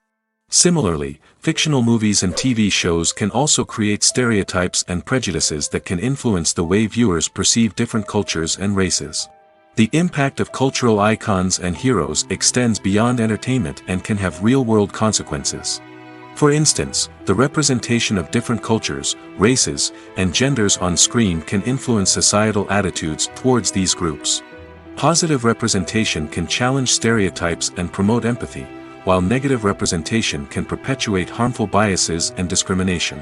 Similarly, fictional movies and TV shows can also create stereotypes and prejudices that can influence the way viewers perceive different cultures and races. The impact of cultural icons and heroes extends beyond entertainment and can have real-world consequences. For instance, the representation of different cultures, races, and genders on screen can influence societal attitudes towards these groups. Positive representation can challenge stereotypes and promote empathy, while negative representation can perpetuate harmful biases and discrimination.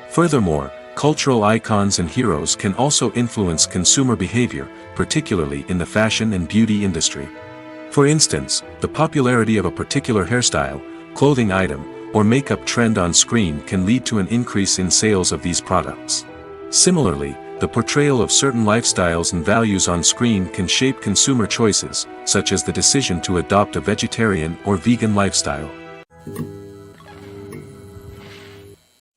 Furthermore, cultural icons and heroes can also influence consumer behavior, particularly in the fashion and beauty industry. For instance, the popularity of a particular hairstyle, clothing item, or makeup trend on screen can lead to an increase in sales of these products. Similarly, the portrayal of certain lifestyles and values on screen can shape consumer choices, such as the decision to adopt a vegetarian or vegan lifestyle.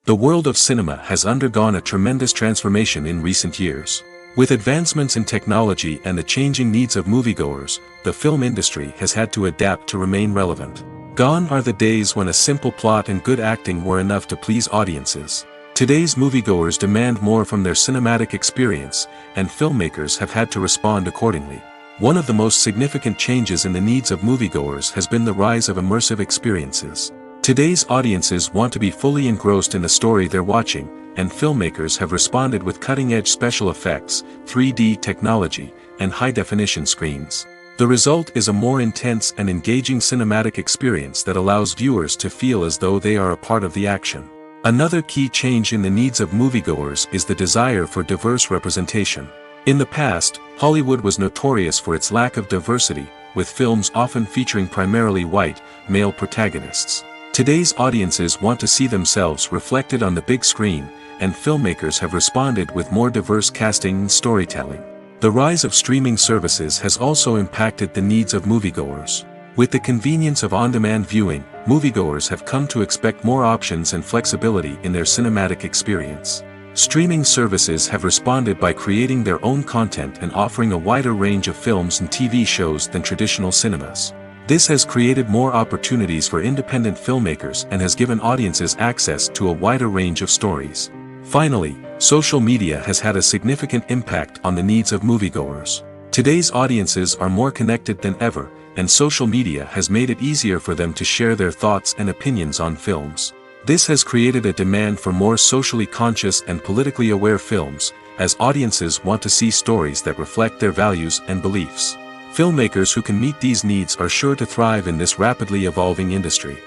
The world of cinema has undergone a tremendous transformation in recent years. With advancements in technology and the changing needs of moviegoers, the film industry has had to adapt to remain relevant. Gone are the days when a simple plot and good acting were enough to please audiences. Today's moviegoers demand more from their cinematic experience, and filmmakers have had to respond accordingly. One of the most significant changes in the needs of moviegoers has been the rise of immersive experiences. Today's audiences want to be fully engrossed in the story they're watching, and filmmakers have responded with cutting-edge special effects, 3D technology, and high-definition screens. The result is a more intense and engaging cinematic experience that allows viewers to feel as though they are a part of the action. Another key change in the needs of moviegoers is the desire for diverse representation. In the past, Hollywood was notorious for its lack of diversity, with films often featuring primarily white, male protagonists. Today's audiences want to see themselves reflected on the big screen, and filmmakers have responded with more diverse casting and storytelling. The rise of streaming services has also impacted the needs of moviegoers. With the convenience of on-demand viewing, moviegoers have come to expect more options and flexibility in their cinematic experience. Streaming services have responded by creating their own content and offering a wider range of films and TV shows than traditional cinemas. This has created more opportunities for independent filmmakers and has given audiences access to a wider range of stories. Finally, social media has had a significant impact on the needs of moviegoers. Today's audiences are more connected than ever, and social media has made it easier for them to share their thoughts and opinions on films. This has created a demand for more socially conscious and politically aware films, as audiences want to see stories that reflect their values and beliefs. Filmmakers who can meet these needs are sure to thrive in this rapidly evolving industry.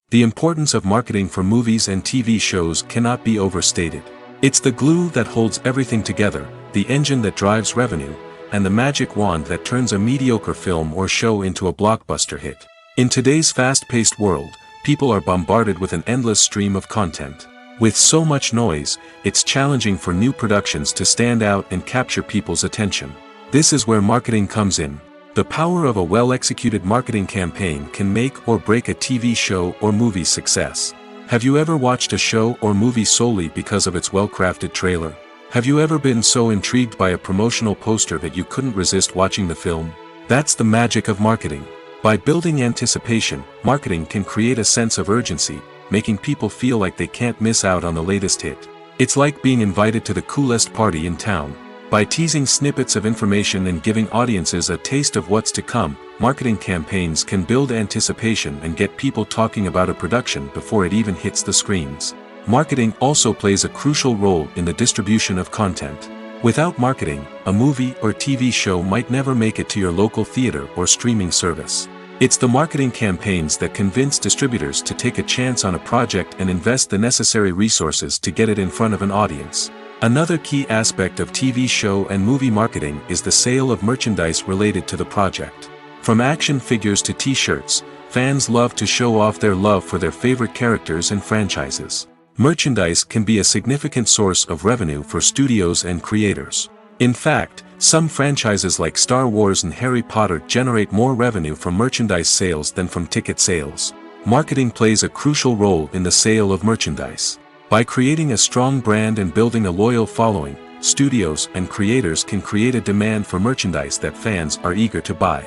The importance of marketing for movies and TV shows cannot be overstated. It's the glue that holds everything together, the engine that drives revenue, and the magic wand that turns a mediocre film or show into a blockbuster hit. In today's fast-paced world, people are bombarded with an endless stream of content. With so much noise, it's challenging for new productions to stand out and capture people's attention. This is where marketing comes in. The power of a well-executed marketing campaign can make or break a TV show or movie's success. Have you ever watched a show or movie solely because of its well-crafted trailer? Have you ever been so intrigued by a promotional poster that you couldn't resist watching the film? That's the magic of marketing. By building anticipation, marketing can create a sense of urgency, making people feel like they can't miss out on the latest hit. It's like being invited to the coolest party in town. By teasing snippets of information and giving audiences a taste of what's to come, marketing campaigns can build anticipation and get people talking about a production before it even hits the screens. Marketing also plays a crucial role in the distribution of content. Without marketing, a movie or TV show might never make it to your local theater or streaming service. It's the marketing campaigns that convince distributors to take a chance on a project and invest the necessary resources to get it in front of an audience. Another key aspect of TV show and movie marketing is the sale of merchandise related to the project. From action figures to t-shirts, fans love to show off their love for their favorite characters and franchises. Merchandise can be a significant source of revenue for studios and creators. In fact, some franchises like Star Wars and Harry Potter generate more revenue from merchandise sales than from ticket sales. Marketing plays a crucial role in the sale of merchandise. By creating a strong brand and building a loyal following, studios and creators can create a demand for merchandise that fans are eager to buy.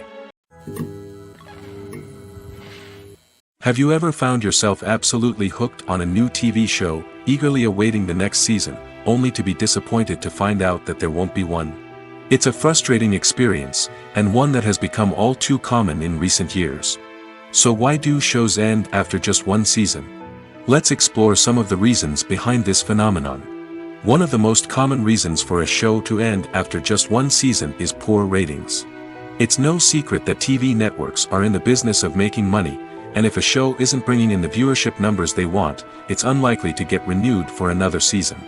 Have you ever found yourself absolutely hooked on a new TV show, eagerly awaiting the next season, only to be disappointed to find out that there won't be one? It's a frustrating experience, and one that has become all too common in recent years. So why do shows end after just one season? Let's explore some of the reasons behind this phenomenon. One of the most common reasons for a show to end after just one season is poor ratings. It's no secret that TV networks are in the business of making money, and if a show isn't bringing in the viewership numbers they want, it's unlikely to get renewed for another season.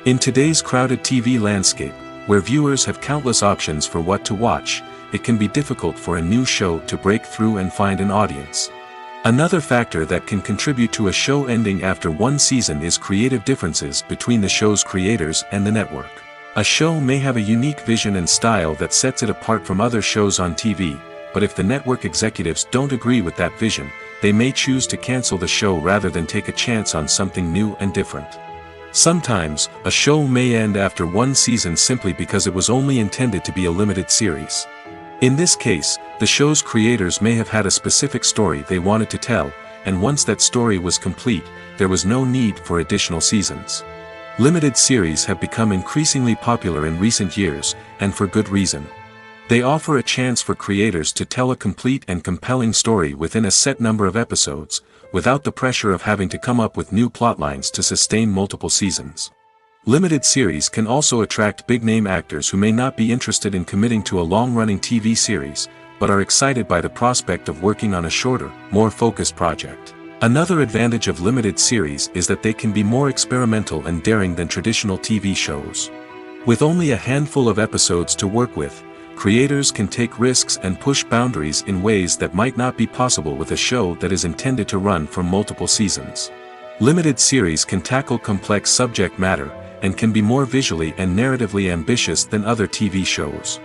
In today's crowded TV landscape, where viewers have countless options for what to watch, it can be difficult for a new show to break through and find an audience. Another factor that can contribute to a show ending after one season is creative differences between the show's creators and the network. A show may have a unique vision and style that sets it apart from other shows on TV, but if the network executives don't agree with that vision, they may choose to cancel the show rather than take a chance on something new and different. Sometimes, a show may end after one season simply because it was only intended to be a limited series. In this case, the show's creators may have had a specific story they wanted to tell, and once that story was complete, there was no need for additional seasons. Limited series have become increasingly popular in recent years, and for good reason. They offer a chance for creators to tell a complete and compelling story within a set number of episodes, without the pressure of having to come up with new plotlines to sustain multiple seasons. Limited series can also attract big-name actors who may not be interested in committing to a long-running TV series, but are excited by the prospect of working on a shorter, more focused project. Another advantage of limited series is that they can be more experimental and daring than traditional TV shows. With only a handful of episodes to work with, creators can take risks and push boundaries in ways that might not be possible with a show that is intended to run for multiple seasons. Limited series can tackle complex subject matter, and can be more visually and narratively ambitious than other TV shows.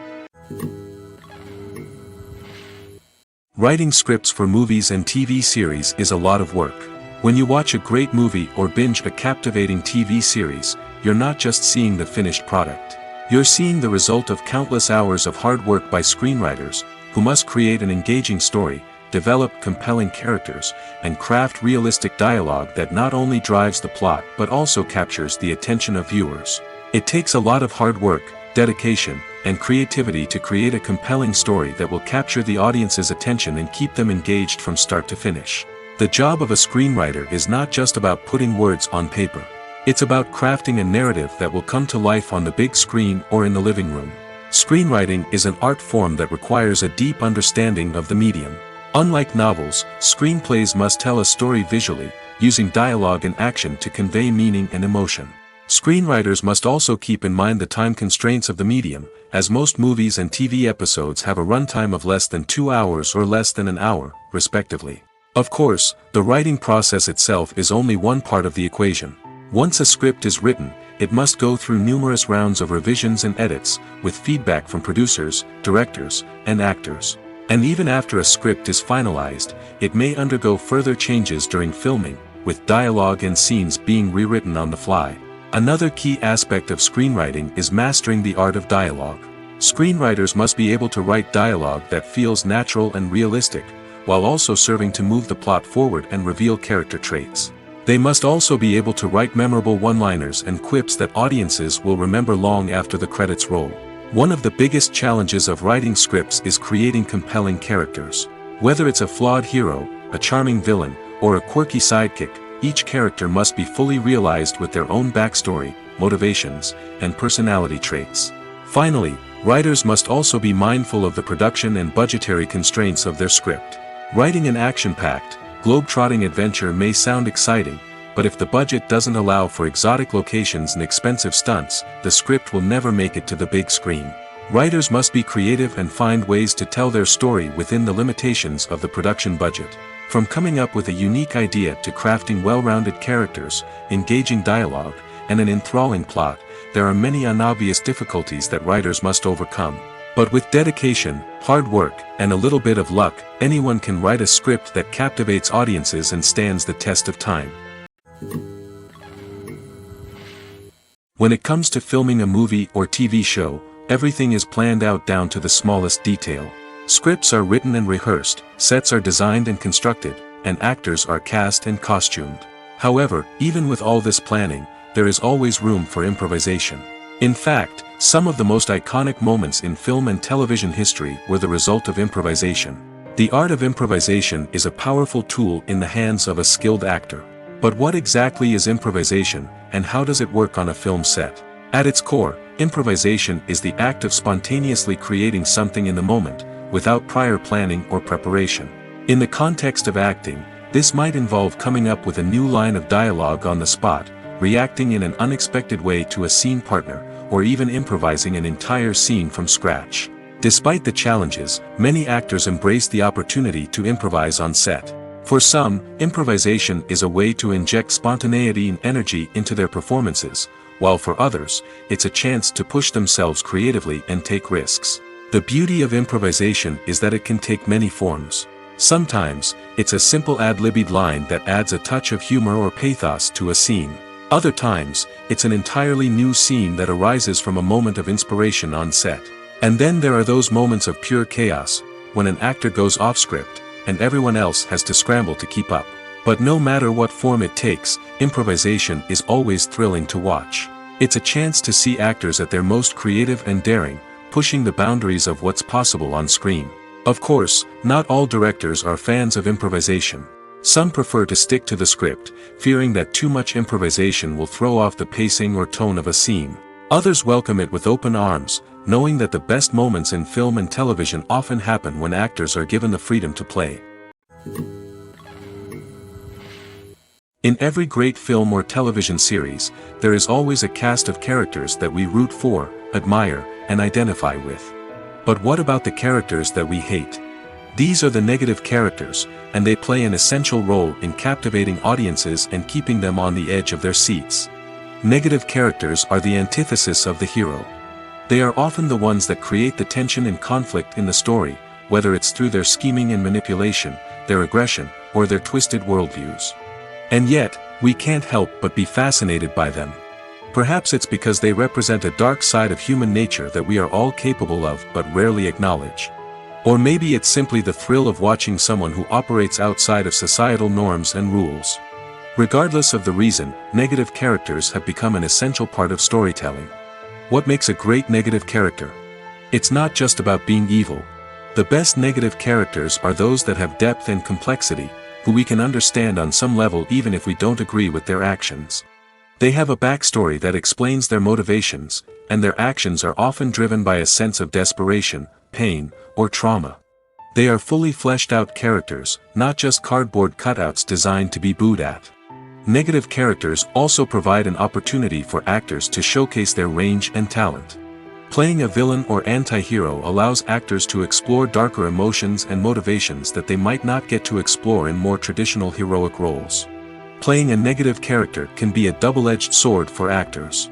Writing scripts for movies and TV series is a lot of work. When you watch a great movie or binge a captivating TV series, you're not just seeing the finished product. You're seeing the result of countless hours of hard work by screenwriters, who must create an engaging story, develop compelling characters, and craft realistic dialogue that not only drives the plot but also captures the attention of viewers. It takes a lot of hard work, dedication, and creativity to create a compelling story that will capture the audience's attention and keep them engaged from start to finish. The job of a screenwriter is not just about putting words on paper. It's about crafting a narrative that will come to life on the big screen or in the living room. Screenwriting is an art form that requires a deep understanding of the medium. Unlike novels, screenplays must tell a story visually, using dialogue and action to convey meaning and emotion. Screenwriters must also keep in mind the time constraints of the medium, as most movies and TV episodes have a runtime of less than 2 hours or less than an hour, respectively. Of course, the writing process itself is only one part of the equation. Once a script is written, it must go through numerous rounds of revisions and edits, with feedback from producers, directors, and actors. And even after a script is finalized, it may undergo further changes during filming, with dialogue and scenes being rewritten on the fly. Another key aspect of screenwriting is mastering the art of dialogue. Screenwriters must be able to write dialogue that feels natural and realistic, while also serving to move the plot forward and reveal character traits. They must also be able to write memorable one-liners and quips that audiences will remember long after the credits roll. One of the biggest challenges of writing scripts is creating compelling characters. Whether it's a flawed hero, a charming villain, or a quirky sidekick, each character must be fully realized with their own backstory, motivations, and personality traits. Finally, writers must also be mindful of the production and budgetary constraints of their script. Writing an action-packed, globe-trotting adventure may sound exciting, but if the budget doesn't allow for exotic locations and expensive stunts, the script will never make it to the big screen. Writers must be creative and find ways to tell their story within the limitations of the production budget. From coming up with a unique idea to crafting well-rounded characters, engaging dialogue, and an enthralling plot, there are many unobvious difficulties that writers must overcome. But with dedication, hard work, and a little bit of luck, anyone can write a script that captivates audiences and stands the test of time. When it comes to filming a movie or TV show, everything is planned out down to the smallest detail. Scripts are written and rehearsed, sets are designed and constructed, and actors are cast and costumed. However, even with all this planning, there is always room for improvisation. In fact, some of the most iconic moments in film and television history were the result of improvisation. The art of improvisation is a powerful tool in the hands of a skilled actor. But what exactly is improvisation, and how does it work on a film set? At its core, improvisation is the act of spontaneously creating something in the moment, without prior planning or preparation. In the context of acting, this might involve coming up with a new line of dialogue on the spot, reacting in an unexpected way to a scene partner, or even improvising an entire scene from scratch. Despite the challenges, many actors embrace the opportunity to improvise on set. For some, improvisation is a way to inject spontaneity and energy into their performances, while for others, it's a chance to push themselves creatively and take risks. The beauty of improvisation is that it can take many forms. Sometimes, it's a simple ad-libbed line that adds a touch of humor or pathos to a scene. Other times, it's an entirely new scene that arises from a moment of inspiration on set. And then there are those moments of pure chaos, when an actor goes off script, and everyone else has to scramble to keep up. But no matter what form it takes, improvisation is always thrilling to watch. It's a chance to see actors at their most creative and daring, pushing the boundaries of what's possible on screen. Of course, not all directors are fans of improvisation. Some prefer to stick to the script, fearing that too much improvisation will throw off the pacing or tone of a scene. Others welcome it with open arms, knowing that the best moments in film and television often happen when actors are given the freedom to play. In every great film or television series, there is always a cast of characters that we root for, admire, and identify with. But what about the characters that we hate? These are the negative characters, and they play an essential role in captivating audiences and keeping them on the edge of their seats. Negative characters are the antithesis of the hero. They are often the ones that create the tension and conflict in the story, whether it's through their scheming and manipulation, their aggression, or their twisted worldviews. And yet, we can't help but be fascinated by them. Perhaps it's because they represent a dark side of human nature that we are all capable of but rarely acknowledge. Or maybe it's simply the thrill of watching someone who operates outside of societal norms and rules. Regardless of the reason, negative characters have become an essential part of storytelling. What makes a great negative character? It's not just about being evil. The best negative characters are those that have depth and complexity, who we can understand on some level even if we don't agree with their actions. They have a backstory that explains their motivations, and their actions are often driven by a sense of desperation, pain, or trauma. They are fully fleshed out characters, not just cardboard cutouts designed to be booed at. Negative characters also provide an opportunity for actors to showcase their range and talent. Playing a villain or anti-hero allows actors to explore darker emotions and motivations that they might not get to explore in more traditional heroic roles. Playing a negative character can be a double-edged sword for actors.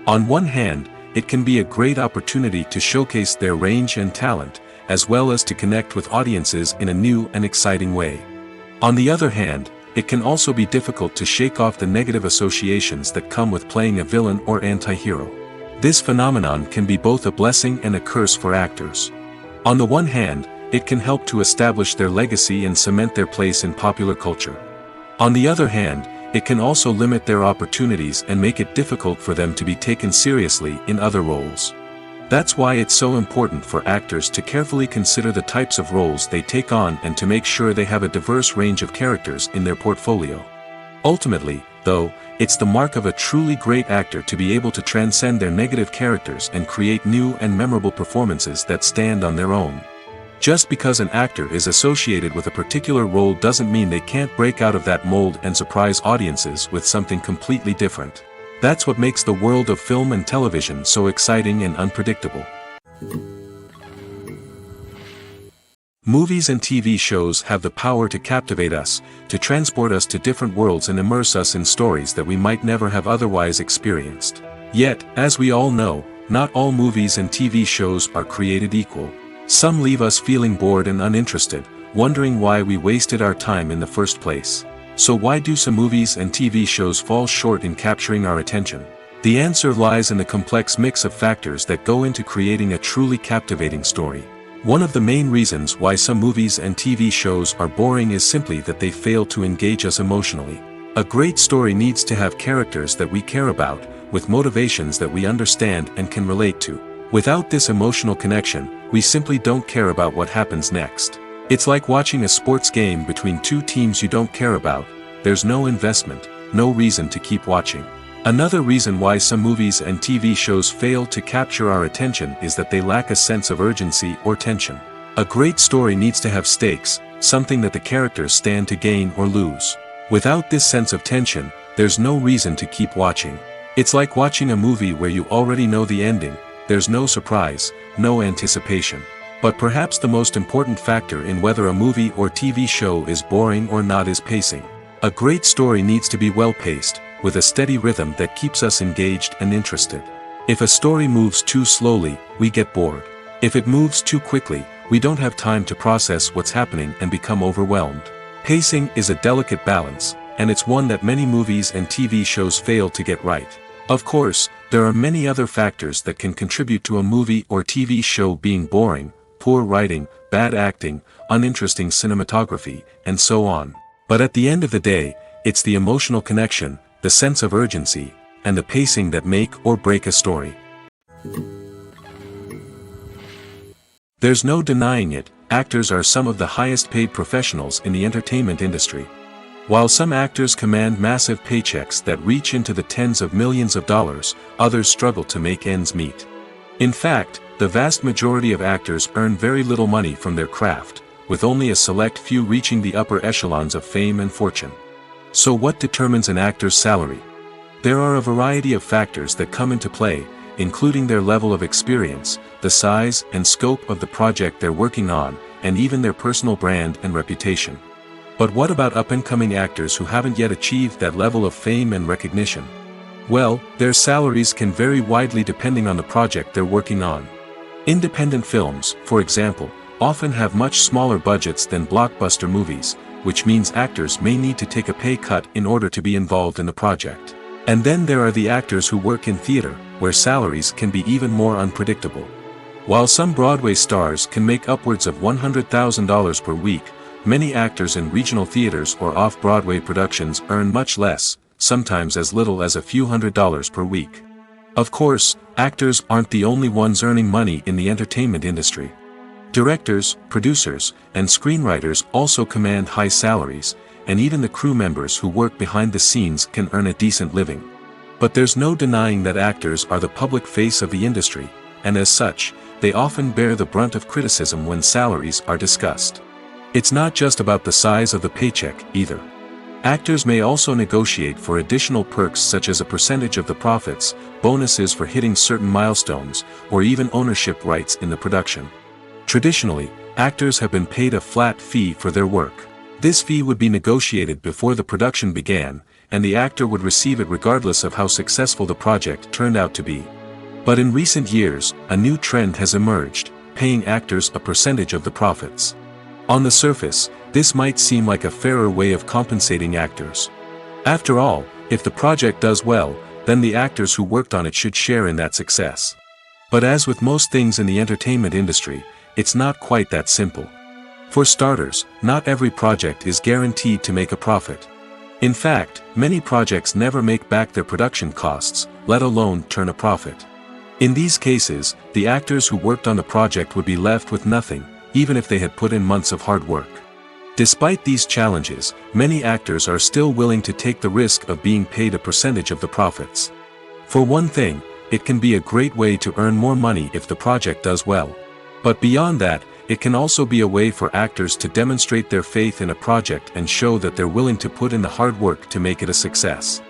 On one hand, it can be a great opportunity to showcase their range and talent, as well as to connect with audiences in a new and exciting way. On the other hand, it can also be difficult to shake off the negative associations that come with playing a villain or anti-hero. This phenomenon can be both a blessing and a curse for actors. On the one hand, it can help to establish their legacy and cement their place in popular culture. On the other hand, it can also limit their opportunities and make it difficult for them to be taken seriously in other roles. That's why it's so important for actors to carefully consider the types of roles they take on and to make sure they have a diverse range of characters in their portfolio. Ultimately, though, it's the mark of a truly great actor to be able to transcend their negative characters and create new and memorable performances that stand on their own. Just because an actor is associated with a particular role doesn't mean they can't break out of that mold and surprise audiences with something completely different. That's what makes the world of film and television so exciting and unpredictable. Movies and TV shows have the power to captivate us, to transport us to different worlds and immerse us in stories that we might never have otherwise experienced. Yet, as we all know, not all movies and TV shows are created equal. Some leave us feeling bored and uninterested, wondering why we wasted our time in the first place. So why do some movies and TV shows fall short in capturing our attention? The answer lies in the complex mix of factors that go into creating a truly captivating story. One of the main reasons why some movies and TV shows are boring is simply that they fail to engage us emotionally. A great story needs to have characters that we care about, with motivations that we understand and can relate to. Without this emotional connection, we simply don't care about what happens next. It's like watching a sports game between two teams you don't care about. There's no investment, no reason to keep watching. Another reason why some movies and TV shows fail to capture our attention is that they lack a sense of urgency or tension. A great story needs to have stakes, something that the characters stand to gain or lose. Without this sense of tension, there's no reason to keep watching. It's like watching a movie where you already know the ending. There's no surprise, no anticipation. But perhaps the most important factor in whether a movie or TV show is boring or not is pacing. A great story needs to be well-paced, with a steady rhythm that keeps us engaged and interested. If a story moves too slowly, we get bored. If it moves too quickly, we don't have time to process what's happening and become overwhelmed. Pacing is a delicate balance, and it's one that many movies and TV shows fail to get right. Of course, there are many other factors that can contribute to a movie or TV show being boring: poor writing, bad acting, uninteresting cinematography, and so on. But at the end of the day, it's the emotional connection, the sense of urgency, and the pacing that make or break a story. There's no denying it, actors are some of the highest paid professionals in the entertainment industry. While some actors command massive paychecks that reach into the tens of millions of dollars, others struggle to make ends meet. In fact, the vast majority of actors earn very little money from their craft, with only a select few reaching the upper echelons of fame and fortune. So what determines an actor's salary? There are a variety of factors that come into play, including their level of experience, the size and scope of the project they're working on, and even their personal brand and reputation. But what about up-and-coming actors who haven't yet achieved that level of fame and recognition? Well, their salaries can vary widely depending on the project they're working on. Independent films, for example, often have much smaller budgets than blockbuster movies, which means actors may need to take a pay cut in order to be involved in the project. And then there are the actors who work in theater, where salaries can be even more unpredictable. While some Broadway stars can make upwards of $100,000 per week, many actors in regional theaters or off-Broadway productions earn much less, sometimes as little as a few $100s per week. Of course, actors aren't the only ones earning money in the entertainment industry. Directors, producers, and screenwriters also command high salaries, and even the crew members who work behind the scenes can earn a decent living. But there's no denying that actors are the public face of the industry, and as such, they often bear the brunt of criticism when salaries are discussed. It's not just about the size of the paycheck, either. Actors may also negotiate for additional perks such as a percentage of the profits, bonuses for hitting certain milestones, or even ownership rights in the production. Traditionally, actors have been paid a flat fee for their work. This fee would be negotiated before the production began, and the actor would receive it regardless of how successful the project turned out to be. But in recent years, a new trend has emerged, paying actors a percentage of the profits. On the surface, this might seem like a fairer way of compensating actors. After all, if the project does well, then the actors who worked on it should share in that success. But as with most things in the entertainment industry, it's not quite that simple. For starters, not every project is guaranteed to make a profit. In fact, many projects never make back their production costs, let alone turn a profit. In these cases, the actors who worked on the project would be left with nothing, even if they had put in months of hard work. Despite these challenges, many actors are still willing to take the risk of being paid a percentage of the profits. For one thing, it can be a great way to earn more money if the project does well. But beyond that, it can also be a way for actors to demonstrate their faith in a project and show that they're willing to put in the hard work to make it a success.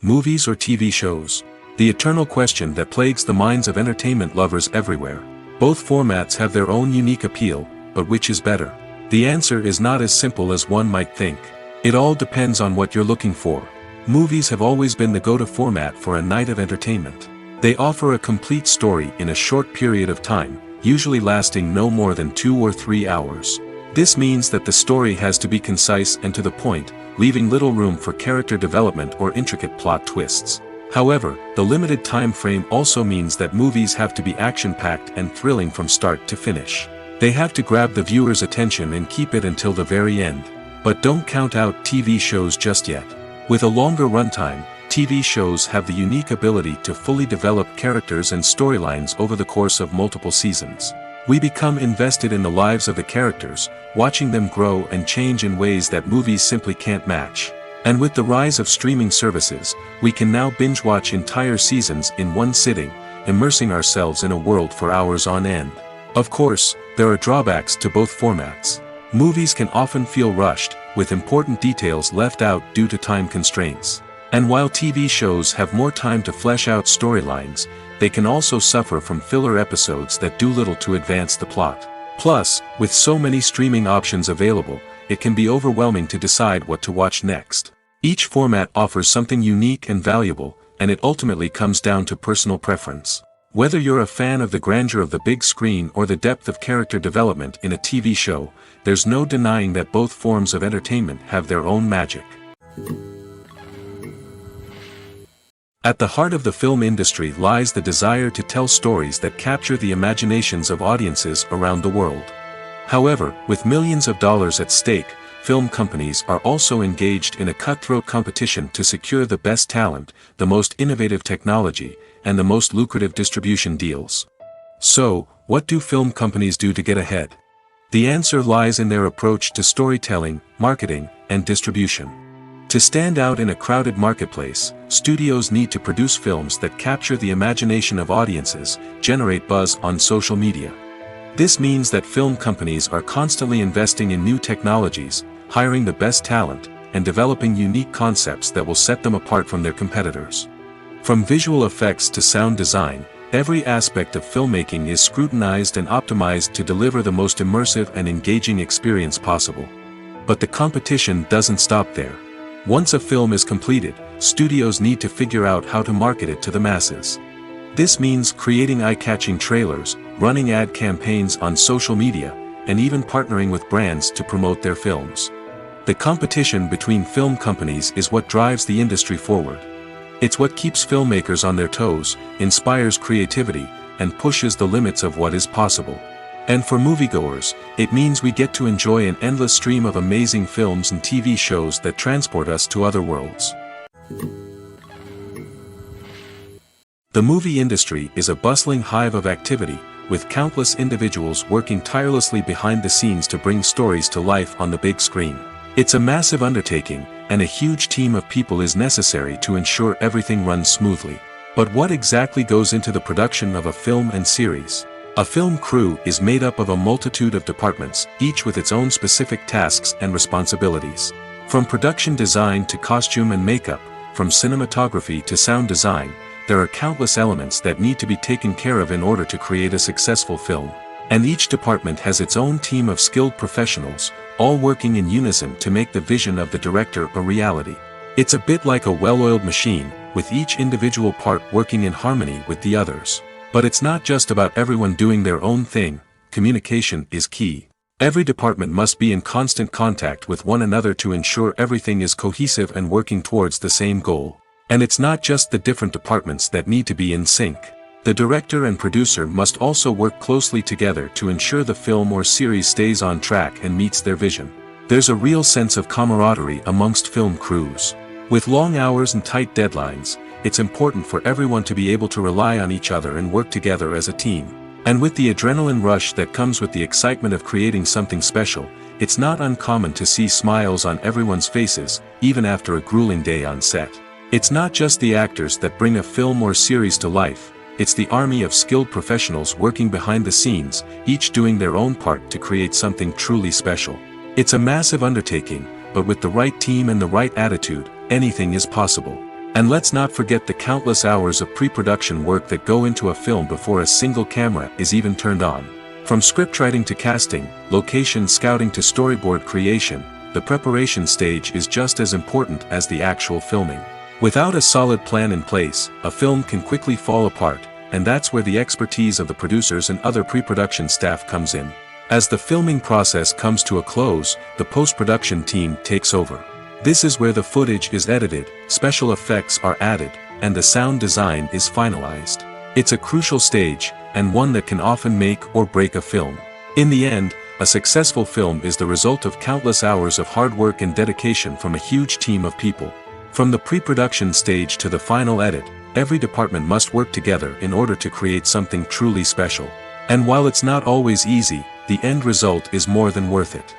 Movies or TV shows? The eternal question that plagues the minds of entertainment lovers everywhere. Both formats have their own unique appeal, but which is better? The answer is not as simple as one might think. It all depends on what you're looking for. Movies have always been the go-to format for a night of entertainment. They offer a complete story in a short period of time, usually lasting no more than 2 or 3 hours. This means that the story has to be concise and to the point, leaving little room for character development or intricate plot twists. However, the limited time frame also means that movies have to be action-packed and thrilling from start to finish. They have to grab the viewer's attention and keep it until the very end. But don't count out TV shows just yet. With a longer runtime, TV shows have the unique ability to fully develop characters and storylines over the course of multiple seasons. We become invested in the lives of the characters, watching them grow and change in ways that movies simply can't match. And with the rise of streaming services, we can now binge-watch entire seasons in one sitting, immersing ourselves in a world for hours on end. Of course, there are drawbacks to both formats. Movies can often feel rushed, with important details left out due to time constraints. And while TV shows have more time to flesh out storylines, they can also suffer from filler episodes that do little to advance the plot. Plus, with so many streaming options available, it can be overwhelming to decide what to watch next. Each format offers something unique and valuable, and it ultimately comes down to personal preference. Whether you're a fan of the grandeur of the big screen or the depth of character development in a TV show, there's no denying that both forms of entertainment have their own magic. At the heart of the film industry lies the desire to tell stories that capture the imaginations of audiences around the world. However, with millions of dollars at stake, film companies are also engaged in a cutthroat competition to secure the best talent, the most innovative technology, and the most lucrative distribution deals. So, what do film companies do to get ahead? The answer lies in their approach to storytelling, marketing, and distribution. To stand out in a crowded marketplace, studios need to produce films that capture the imagination of audiences, generate buzz on social media. This means that film companies are constantly investing in new technologies, hiring the best talent, and developing unique concepts that will set them apart from their competitors. From visual effects to sound design, every aspect of filmmaking is scrutinized and optimized to deliver the most immersive and engaging experience possible. But the competition doesn't stop there. Once a film is completed, studios need to figure out how to market it to the masses. This means creating eye-catching trailers, running ad campaigns on social media, and even partnering with brands to promote their films. The competition between film companies is what drives the industry forward. It's what keeps filmmakers on their toes, inspires creativity, and pushes the limits of what is possible. And for moviegoers, it means we get to enjoy an endless stream of amazing films and TV shows that transport us to other worlds. The movie industry is a bustling hive of activity, with countless individuals working tirelessly behind the scenes to bring stories to life on the big screen. It's a massive undertaking, and a huge team of people is necessary to ensure everything runs smoothly. But what exactly goes into the production of a film and series? A film crew is made up of a multitude of departments, each with its own specific tasks and responsibilities. From production design to costume and makeup, from cinematography to sound design, there are countless elements that need to be taken care of in order to create a successful film. And each department has its own team of skilled professionals, all working in unison to make the vision of the director a reality. It's a bit like a well-oiled machine, with each individual part working in harmony with the others. But it's not just about everyone doing their own thing. Communication is key. Every department must be in constant contact with one another to ensure everything is cohesive and working towards the same goal. And it's not just the different departments that need to be in sync. The director and producer must also work closely together to ensure the film or series stays on track and meets their vision. There's a real sense of camaraderie amongst film crews. With long hours and tight deadlines, it's important for everyone to be able to rely on each other and work together as a team. And with the adrenaline rush that comes with the excitement of creating something special, it's not uncommon to see smiles on everyone's faces, even after a grueling day on set. It's not just the actors that bring a film or series to life, it's the army of skilled professionals working behind the scenes, each doing their own part to create something truly special. It's a massive undertaking, but with the right team and the right attitude, anything is possible. And let's not forget the countless hours of pre-production work that go into a film before a single camera is even turned on. From scriptwriting to casting, location scouting to storyboard creation, the preparation stage is just as important as the actual filming. Without a solid plan in place, a film can quickly fall apart, and that's where the expertise of the producers and other pre-production staff comes in. As the filming process comes to a close, the post-production team takes over. This is where the footage is edited, special effects are added, and the sound design is finalized. It's a crucial stage, and one that can often make or break a film. In the end, a successful film is the result of countless hours of hard work and dedication from a huge team of people. From the pre-production stage to the final edit, every department must work together in order to create something truly special. And while it's not always easy, the end result is more than worth it.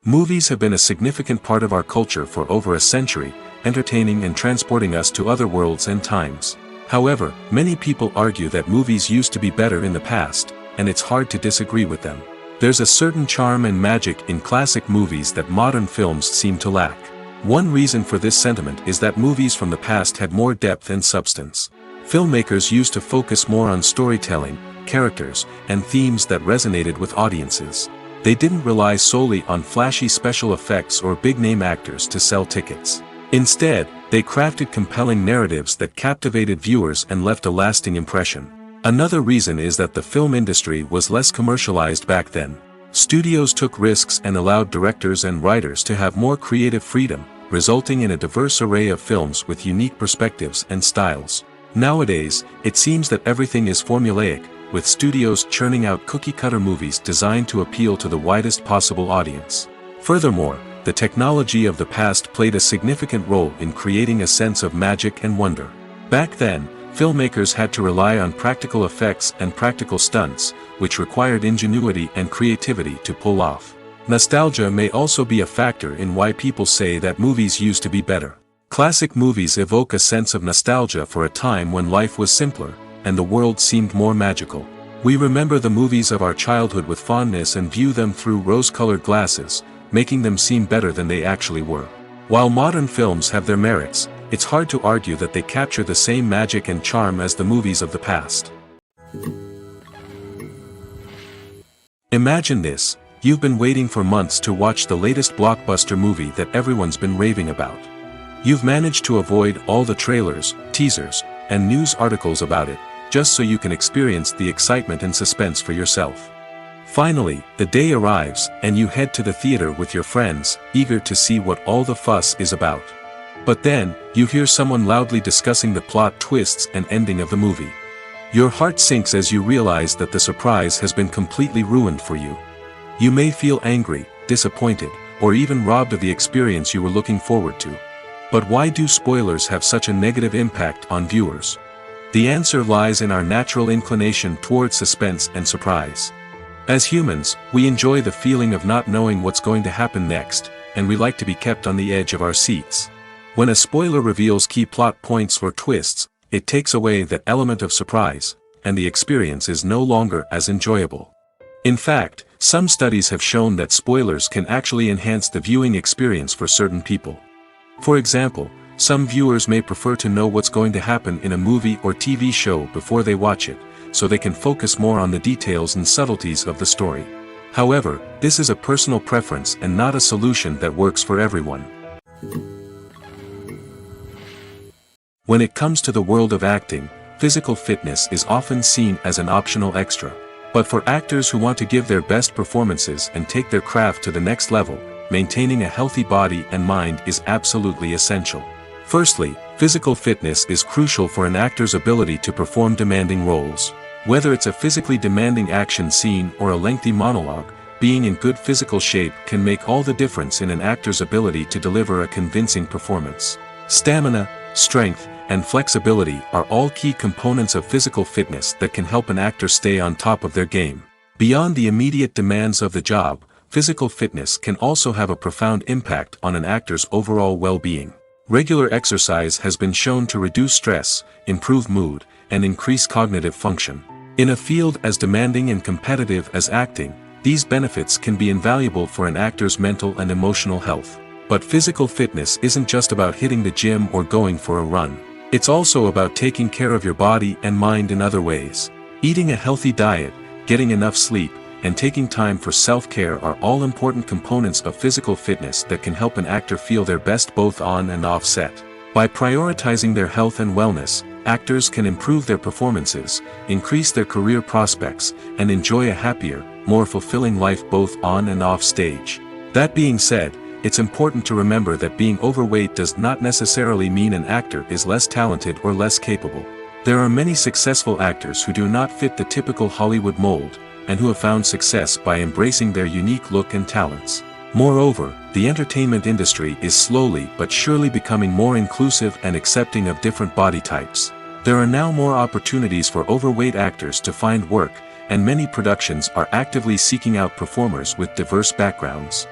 Movies have been a significant part of our culture for over a century, entertaining and transporting us to other worlds and times. However, many people argue that movies used to be better in the past, and it's hard to disagree with them. There's a certain charm and magic in classic movies that modern films seem to lack. One reason for this sentiment is that movies from the past had more depth and substance. Filmmakers used to focus more on storytelling, characters, and themes that resonated with audiences. They didn't rely solely on flashy special effects or big-name actors to sell tickets. Instead, they crafted compelling narratives that captivated viewers and left a lasting impression. Another reason is that the film industry was less commercialized back then. Studios took risks and allowed directors and writers to have more creative freedom, resulting in a diverse array of films with unique perspectives and styles. Nowadays, it seems that everything is formulaic, with studios churning out cookie-cutter movies designed to appeal to the widest possible audience. Furthermore, the technology of the past played a significant role in creating a sense of magic and wonder. Back then, filmmakers had to rely on practical effects and practical stunts, which required ingenuity and creativity to pull off. Nostalgia may also be a factor in why people say that movies used to be better. Classic movies evoke a sense of nostalgia for a time when life was simpler, and the world seemed more magical. We remember the movies of our childhood with fondness and view them through rose-colored glasses, making them seem better than they actually were. While modern films have their merits, it's hard to argue that they capture the same magic and charm as the movies of the past. Imagine this: you've been waiting for months to watch the latest blockbuster movie that everyone's been raving about. You've managed to avoid all the trailers, teasers, and news articles about it, just so you can experience the excitement and suspense for yourself. Finally, the day arrives, and you head to the theater with your friends, eager to see what all the fuss is about. But then, you hear someone loudly discussing the plot twists and ending of the movie. Your heart sinks as you realize that the surprise has been completely ruined for you. You may feel angry, disappointed, or even robbed of the experience you were looking forward to. But why do spoilers have such a negative impact on viewers? The answer lies in our natural inclination towards suspense and surprise. As humans, we enjoy the feeling of not knowing what's going to happen next, and we like to be kept on the edge of our seats. When a spoiler reveals key plot points or twists, it takes away that element of surprise, and the experience is no longer as enjoyable. In fact, some studies have shown that spoilers can actually enhance the viewing experience for certain people. For example, some viewers may prefer to know what's going to happen in a movie or TV show before they watch it, so they can focus more on the details and subtleties of the story. However, this is a personal preference and not a solution that works for everyone. When it comes to the world of acting, physical fitness is often seen as an optional extra. But for actors who want to give their best performances and take their craft to the next level, maintaining a healthy body and mind is absolutely essential. Firstly, physical fitness is crucial for an actor's ability to perform demanding roles. Whether it's a physically demanding action scene or a lengthy monologue, being in good physical shape can make all the difference in an actor's ability to deliver a convincing performance. Stamina, strength, and flexibility are all key components of physical fitness that can help an actor stay on top of their game. Beyond the immediate demands of the job, physical fitness can also have a profound impact on an actor's overall well-being. Regular exercise has been shown to reduce stress, improve mood, and increase cognitive function. In a field as demanding and competitive as acting, these benefits can be invaluable for an actor's mental and emotional health. But physical fitness isn't just about hitting the gym or going for a run. It's also about taking care of your body and mind in other ways. Eating a healthy diet, getting enough sleep, and taking time for self-care are all important components of physical fitness that can help an actor feel their best both on and off set. By prioritizing their health and wellness, actors can improve their performances, increase their career prospects, and enjoy a happier, more fulfilling life both on and off stage. That being said, it's important to remember that being overweight does not necessarily mean an actor is less talented or less capable. There are many successful actors who do not fit the typical Hollywood mold, and who have found success by embracing their unique look and talents. Moreover, the entertainment industry is slowly but surely becoming more inclusive and accepting of different body types. There are now more opportunities for overweight actors to find work, and many productions are actively seeking out performers with diverse backgrounds.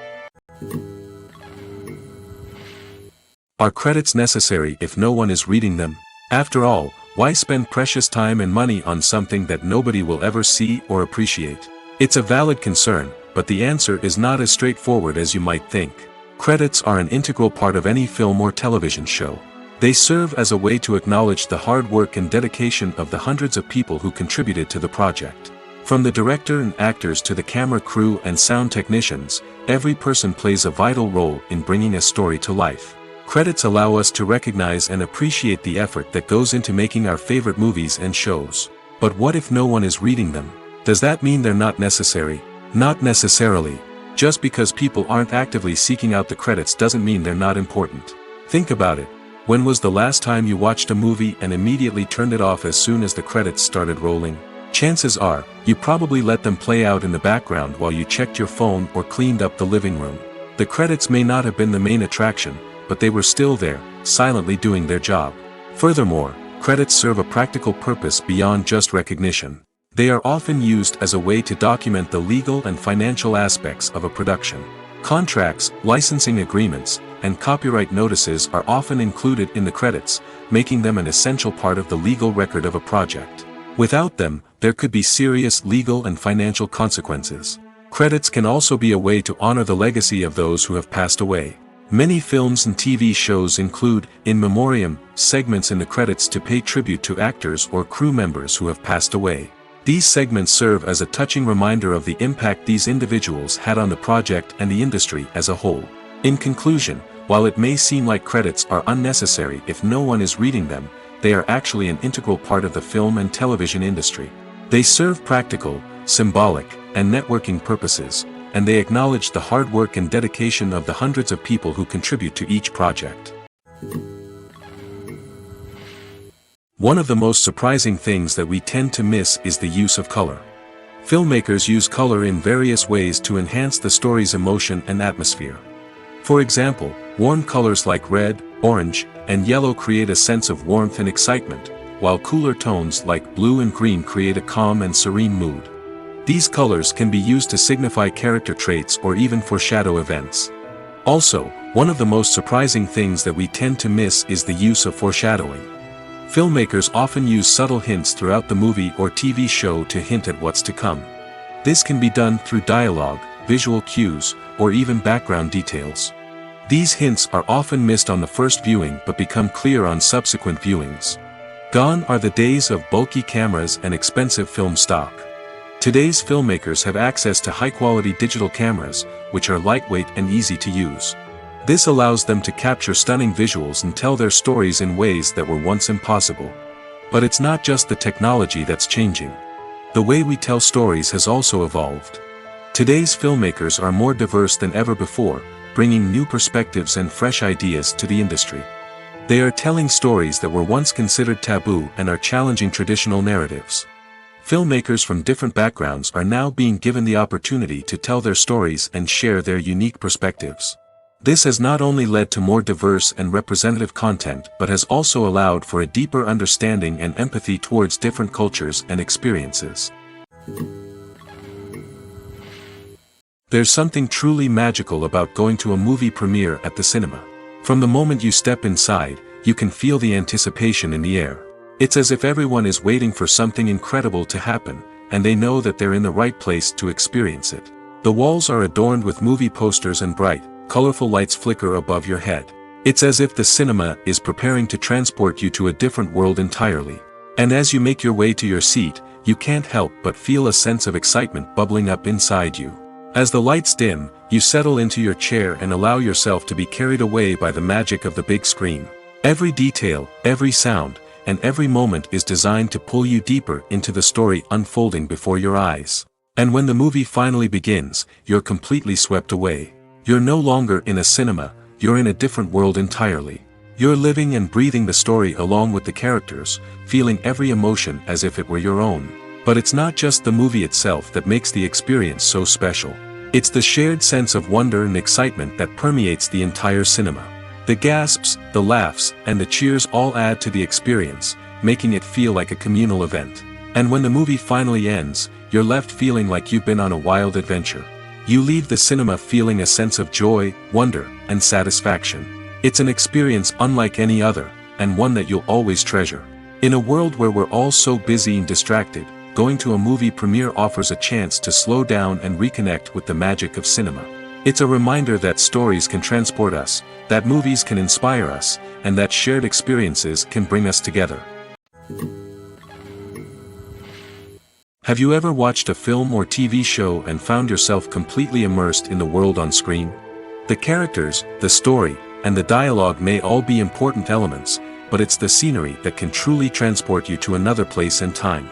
Are credits necessary if no one is reading them? After all, why spend precious time and money on something that nobody will ever see or appreciate? It's a valid concern, but the answer is not as straightforward as you might think. Credits are an integral part of any film or television show. They serve as a way to acknowledge the hard work and dedication of the hundreds of people who contributed to the project. From the director and actors to the camera crew and sound technicians, every person plays a vital role in bringing a story to life. Credits allow us to recognize and appreciate the effort that goes into making our favorite movies and shows. But what if no one is reading them? Does that mean they're not necessary? Not necessarily. Just because people aren't actively seeking out the credits doesn't mean they're not important. Think about it. When was the last time you watched a movie and immediately turned it off as soon as the credits started rolling? Chances are, you probably let them play out in the background while you checked your phone or cleaned up the living room. The credits may not have been the main attraction, but they were still there, silently doing their job. Furthermore, credits serve a practical purpose beyond just recognition. They are often used as a way to document the legal and financial aspects of a production. Contracts, licensing agreements, and copyright notices are often included in the credits, making them an essential part of the legal record of a project. Without them, there could be serious legal and financial consequences. Credits can also be a way to honor the legacy of those who have passed away. Many films and TV shows include, in memoriam, segments in the credits to pay tribute to actors or crew members who have passed away. These segments serve as a touching reminder of the impact these individuals had on the project and the industry as a whole. In conclusion, while it may seem like credits are unnecessary if no one is reading them, they are actually an integral part of the film and television industry. They serve practical, symbolic, and networking purposes, and they acknowledge the hard work and dedication of the hundreds of people who contribute to each project. One of the most surprising things that we tend to miss is the use of color. Filmmakers use color in various ways to enhance the story's emotion and atmosphere. For example, warm colors like red, orange, and yellow create a sense of warmth and excitement, while cooler tones like blue and green create a calm and serene mood. These colors can be used to signify character traits or even foreshadow events. Also, one of the most surprising things that we tend to miss is the use of foreshadowing. Filmmakers often use subtle hints throughout the movie or TV show to hint at what's to come. This can be done through dialogue, visual cues, or even background details. These hints are often missed on the first viewing but become clear on subsequent viewings. Gone are the days of bulky cameras and expensive film stock. Today's filmmakers have access to high-quality digital cameras, which are lightweight and easy to use. This allows them to capture stunning visuals and tell their stories in ways that were once impossible. But it's not just the technology that's changing. The way we tell stories has also evolved. Today's filmmakers are more diverse than ever before, bringing new perspectives and fresh ideas to the industry. They are telling stories that were once considered taboo and are challenging traditional narratives. Filmmakers from different backgrounds are now being given the opportunity to tell their stories and share their unique perspectives. This has not only led to more diverse and representative content but has also allowed for a deeper understanding and empathy towards different cultures and experiences. There's something truly magical about going to a movie premiere at the cinema. From the moment you step inside, you can feel the anticipation in the air. It's as if everyone is waiting for something incredible to happen, and they know that they're in the right place to experience it. The walls are adorned with movie posters and bright, colorful lights flicker above your head. It's as if the cinema is preparing to transport you to a different world entirely. And as you make your way to your seat, you can't help but feel a sense of excitement bubbling up inside you. As the lights dim, you settle into your chair and allow yourself to be carried away by the magic of the big screen. Every detail, every sound, and every moment is designed to pull you deeper into the story unfolding before your eyes. And when the movie finally begins, you're completely swept away. You're no longer in a cinema, you're in a different world entirely. You're living and breathing the story along with the characters, feeling every emotion as if it were your own. But it's not just the movie itself that makes the experience so special. It's the shared sense of wonder and excitement that permeates the entire cinema. The gasps, the laughs, and the cheers all add to the experience, making it feel like a communal event. And when the movie finally ends, you're left feeling like you've been on a wild adventure. You leave the cinema feeling a sense of joy, wonder, and satisfaction. It's an experience unlike any other, and one that you'll always treasure. In a world where we're all so busy and distracted, going to a movie premiere offers a chance to slow down and reconnect with the magic of cinema. It's a reminder that stories can transport us, that movies can inspire us, and that shared experiences can bring us together. Have you ever watched a film or TV show and found yourself completely immersed in the world on screen? The characters, the story, and the dialogue may all be important elements, but it's the scenery that can truly transport you to another place and time.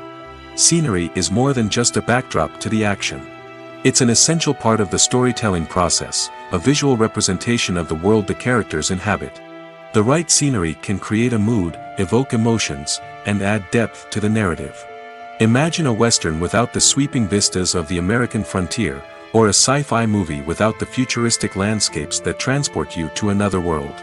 Scenery is more than just a backdrop to the action. It's an essential part of the storytelling process, a visual representation of the world the characters inhabit. The right scenery can create a mood, evoke emotions, and add depth to the narrative. Imagine a Western without the sweeping vistas of the American frontier, or a sci-fi movie without the futuristic landscapes that transport you to another world.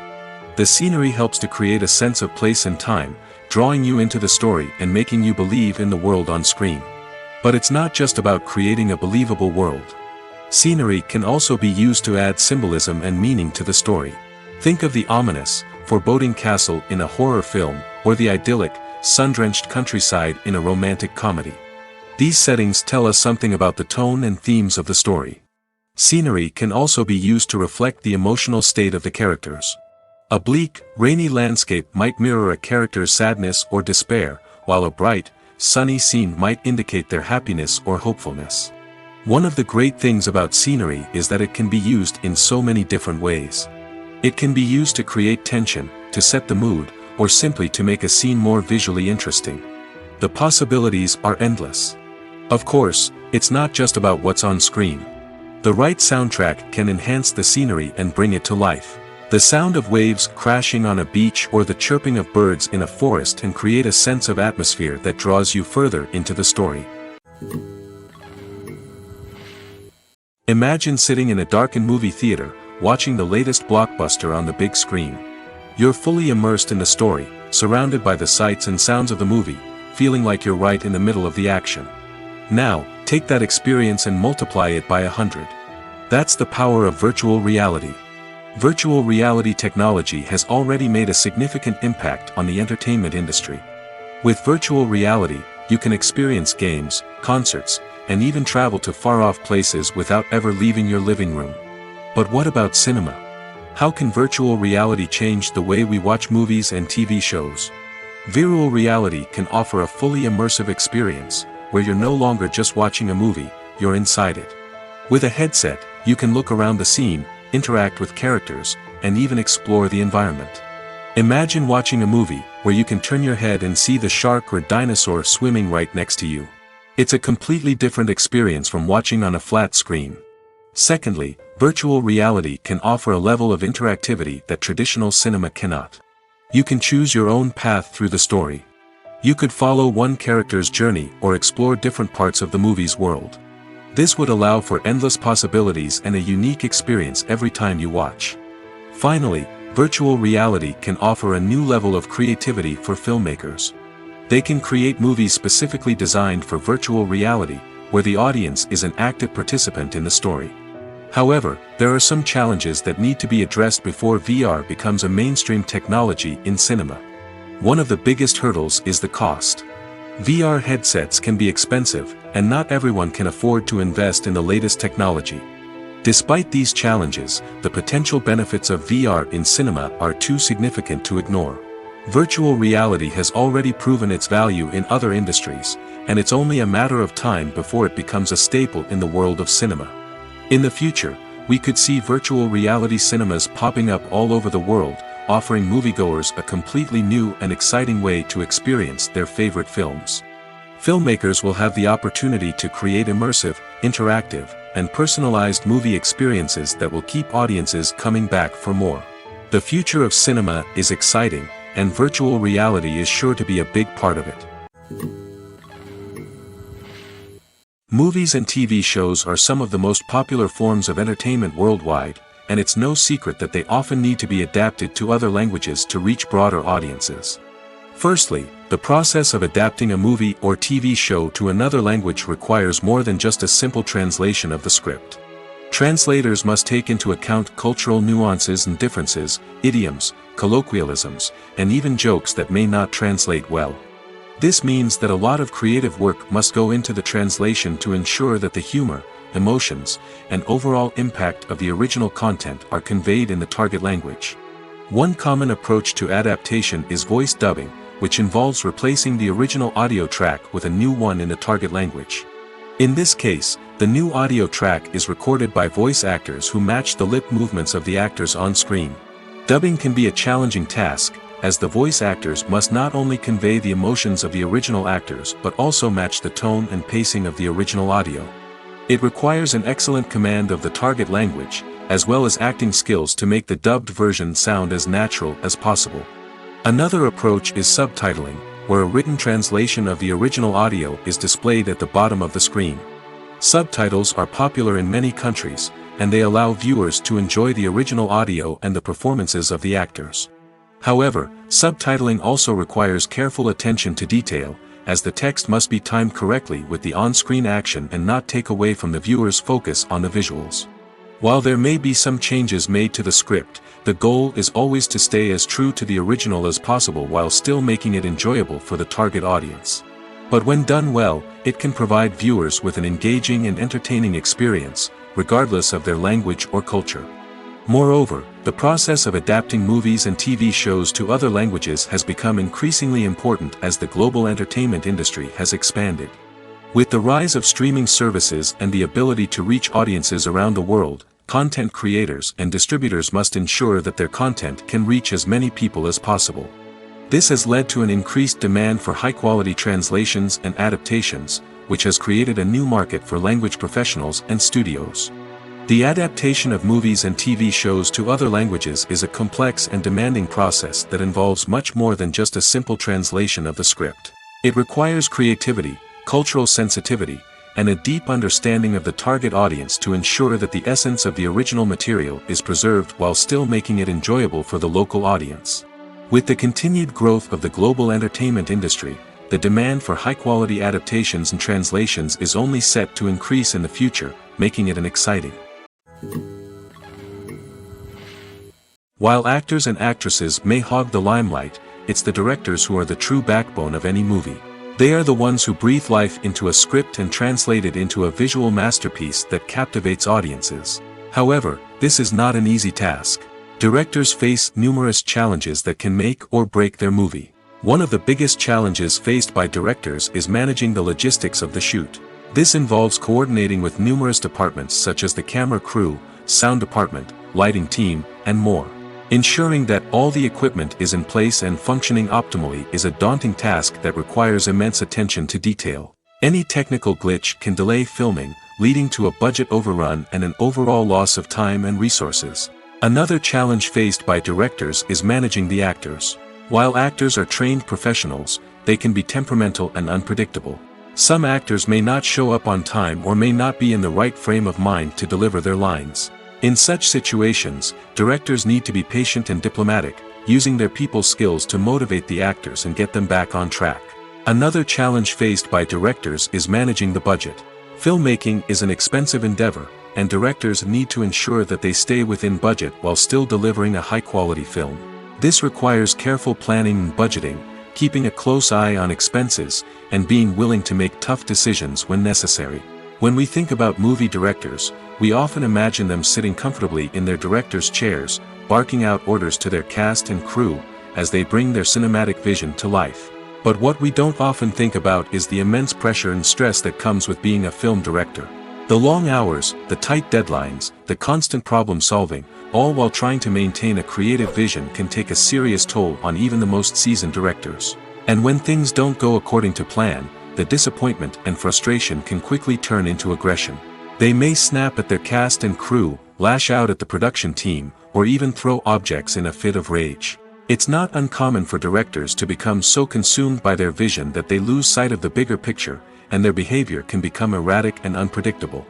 The scenery helps to create a sense of place and time, drawing you into the story and making you believe in the world on screen. But it's not just about creating a believable world. Scenery can also be used to add symbolism and meaning to the story. Think of the ominous, foreboding castle in a horror film, or the idyllic, sun-drenched countryside in a romantic comedy. These settings tell us something about the tone and themes of the story. Scenery can also be used to reflect the emotional state of the characters. A bleak, rainy landscape might mirror a character's sadness or despair, while a bright, sunny scene might indicate their happiness or hopefulness. One of the great things about scenery is that it can be used in so many different ways. It can be used to create tension, to set the mood, or simply to make a scene more visually interesting. The possibilities are endless. Of course, it's not just about what's on screen. The right soundtrack can enhance the scenery and bring it to life. The sound of waves crashing on a beach or the chirping of birds in a forest can create a sense of atmosphere that draws you further into the story. Imagine sitting in a darkened movie theater, watching the latest blockbuster on the big screen. You're fully immersed in the story, surrounded by the sights and sounds of the movie, feeling like you're right in the middle of the action. Now, take that experience and multiply it by 100. That's the power of virtual reality. Virtual reality technology has already made a significant impact on the entertainment industry. With virtual reality, you can experience games, concerts, and even travel to far-off places without ever leaving your living room. But what about cinema? How can virtual reality change the way we watch movies and TV shows? Virtual reality can offer a fully immersive experience, where you're no longer just watching a movie, you're inside it. With a headset, you can look around the scene, interact with characters, and even explore the environment. Imagine watching a movie where you can turn your head and see the shark or dinosaur swimming right next to you. It's a completely different experience from watching on a flat screen. Secondly, virtual reality can offer a level of interactivity that traditional cinema cannot. You can choose your own path through the story. You could follow one character's journey or explore different parts of the movie's world. This would allow for endless possibilities and a unique experience every time you watch. Finally, virtual reality can offer a new level of creativity for filmmakers. They can create movies specifically designed for virtual reality, where the audience is an active participant in the story. However, there are some challenges that need to be addressed before VR becomes a mainstream technology in cinema. One of the biggest hurdles is the cost. VR headsets can be expensive, and not everyone can afford to invest in the latest technology. Despite these challenges, the potential benefits of VR in cinema are too significant to ignore. Virtual reality has already proven its value in other industries, and it's only a matter of time before it becomes a staple in the world of cinema. In the future, we could see virtual reality cinemas popping up all over the world, offering moviegoers a completely new and exciting way to experience their favorite films. Filmmakers will have the opportunity to create immersive, interactive, and personalized movie experiences that will keep audiences coming back for more. The future of cinema is exciting, and virtual reality is sure to be a big part of it. Movies and TV shows are some of the most popular forms of entertainment worldwide, and it's no secret that they often need to be adapted to other languages to reach broader audiences. Firstly, the process of adapting a movie or TV show to another language requires more than just a simple translation of the script. Translators must take into account cultural nuances and differences, idioms, colloquialisms, and even jokes that may not translate well. This means that a lot of creative work must go into the translation to ensure that the humor, emotions, and overall impact of the original content are conveyed in the target language. One common approach to adaptation is voice dubbing, which involves replacing the original audio track with a new one in the target language. In this case, the new audio track is recorded by voice actors who match the lip movements of the actors on screen. Dubbing can be a challenging task, as the voice actors must not only convey the emotions of the original actors but also match the tone and pacing of the original audio. It requires an excellent command of the target language, as well as acting skills to make the dubbed version sound as natural as possible. Another approach is subtitling, where a written translation of the original audio is displayed at the bottom of the screen. Subtitles are popular in many countries, and they allow viewers to enjoy the original audio and the performances of the actors. However, subtitling also requires careful attention to detail, as the text must be timed correctly with the on-screen action and not take away from the viewer's focus on the visuals. While there may be some changes made to the script, the goal is always to stay as true to the original as possible while still making it enjoyable for the target audience. But when done well, it can provide viewers with an engaging and entertaining experience, regardless of their language or culture. Moreover, the process of adapting movies and TV shows to other languages has become increasingly important as the global entertainment industry has expanded. With the rise of streaming services and the ability to reach audiences around the world, content creators and distributors must ensure that their content can reach as many people as possible. This has led to an increased demand for high-quality translations and adaptations, which has created a new market for language professionals and studios. The adaptation of movies and TV shows to other languages is a complex and demanding process that involves much more than just a simple translation of the script. It requires creativity, cultural sensitivity, and a deep understanding of the target audience to ensure that the essence of the original material is preserved while still making it enjoyable for the local audience. With the continued growth of the global entertainment industry, the demand for high-quality adaptations and translations is only set to increase in the future, making it an exciting. While actors and actresses may hog the limelight, it's the directors who are the true backbone of any movie. They are the ones who breathe life into a script and translate it into a visual masterpiece that captivates audiences. However, this is not an easy task. Directors face numerous challenges that can make or break their movie. One of the biggest challenges faced by directors is managing the logistics of the shoot. This involves coordinating with numerous departments such as the camera crew, sound department, lighting team, and more. Ensuring that all the equipment is in place and functioning optimally is a daunting task that requires immense attention to detail. Any technical glitch can delay filming, leading to a budget overrun and an overall loss of time and resources. Another challenge faced by directors is managing the actors. While actors are trained professionals, they can be temperamental and unpredictable. Some actors may not show up on time or may not be in the right frame of mind to deliver their lines. In such situations, directors need to be patient and diplomatic, using their people skills to motivate the actors and get them back on track. Another challenge faced by directors is managing the budget. Filmmaking is an expensive endeavor, and directors need to ensure that they stay within budget while still delivering a high-quality film. This requires careful planning and budgeting, keeping a close eye on expenses, and being willing to make tough decisions when necessary. When we think about movie directors, we often imagine them sitting comfortably in their director's chairs, barking out orders to their cast and crew, as they bring their cinematic vision to life. But what we don't often think about is the immense pressure and stress that comes with being a film director. The long hours, the tight deadlines, the constant problem solving, all while trying to maintain a creative vision can take a serious toll on even the most seasoned directors. And when things don't go according to plan, the disappointment and frustration can quickly turn into aggression. They may snap at their cast and crew, lash out at the production team, or even throw objects in a fit of rage. It's not uncommon for directors to become so consumed by their vision that they lose sight of the bigger picture, and their behavior can become erratic and unpredictable.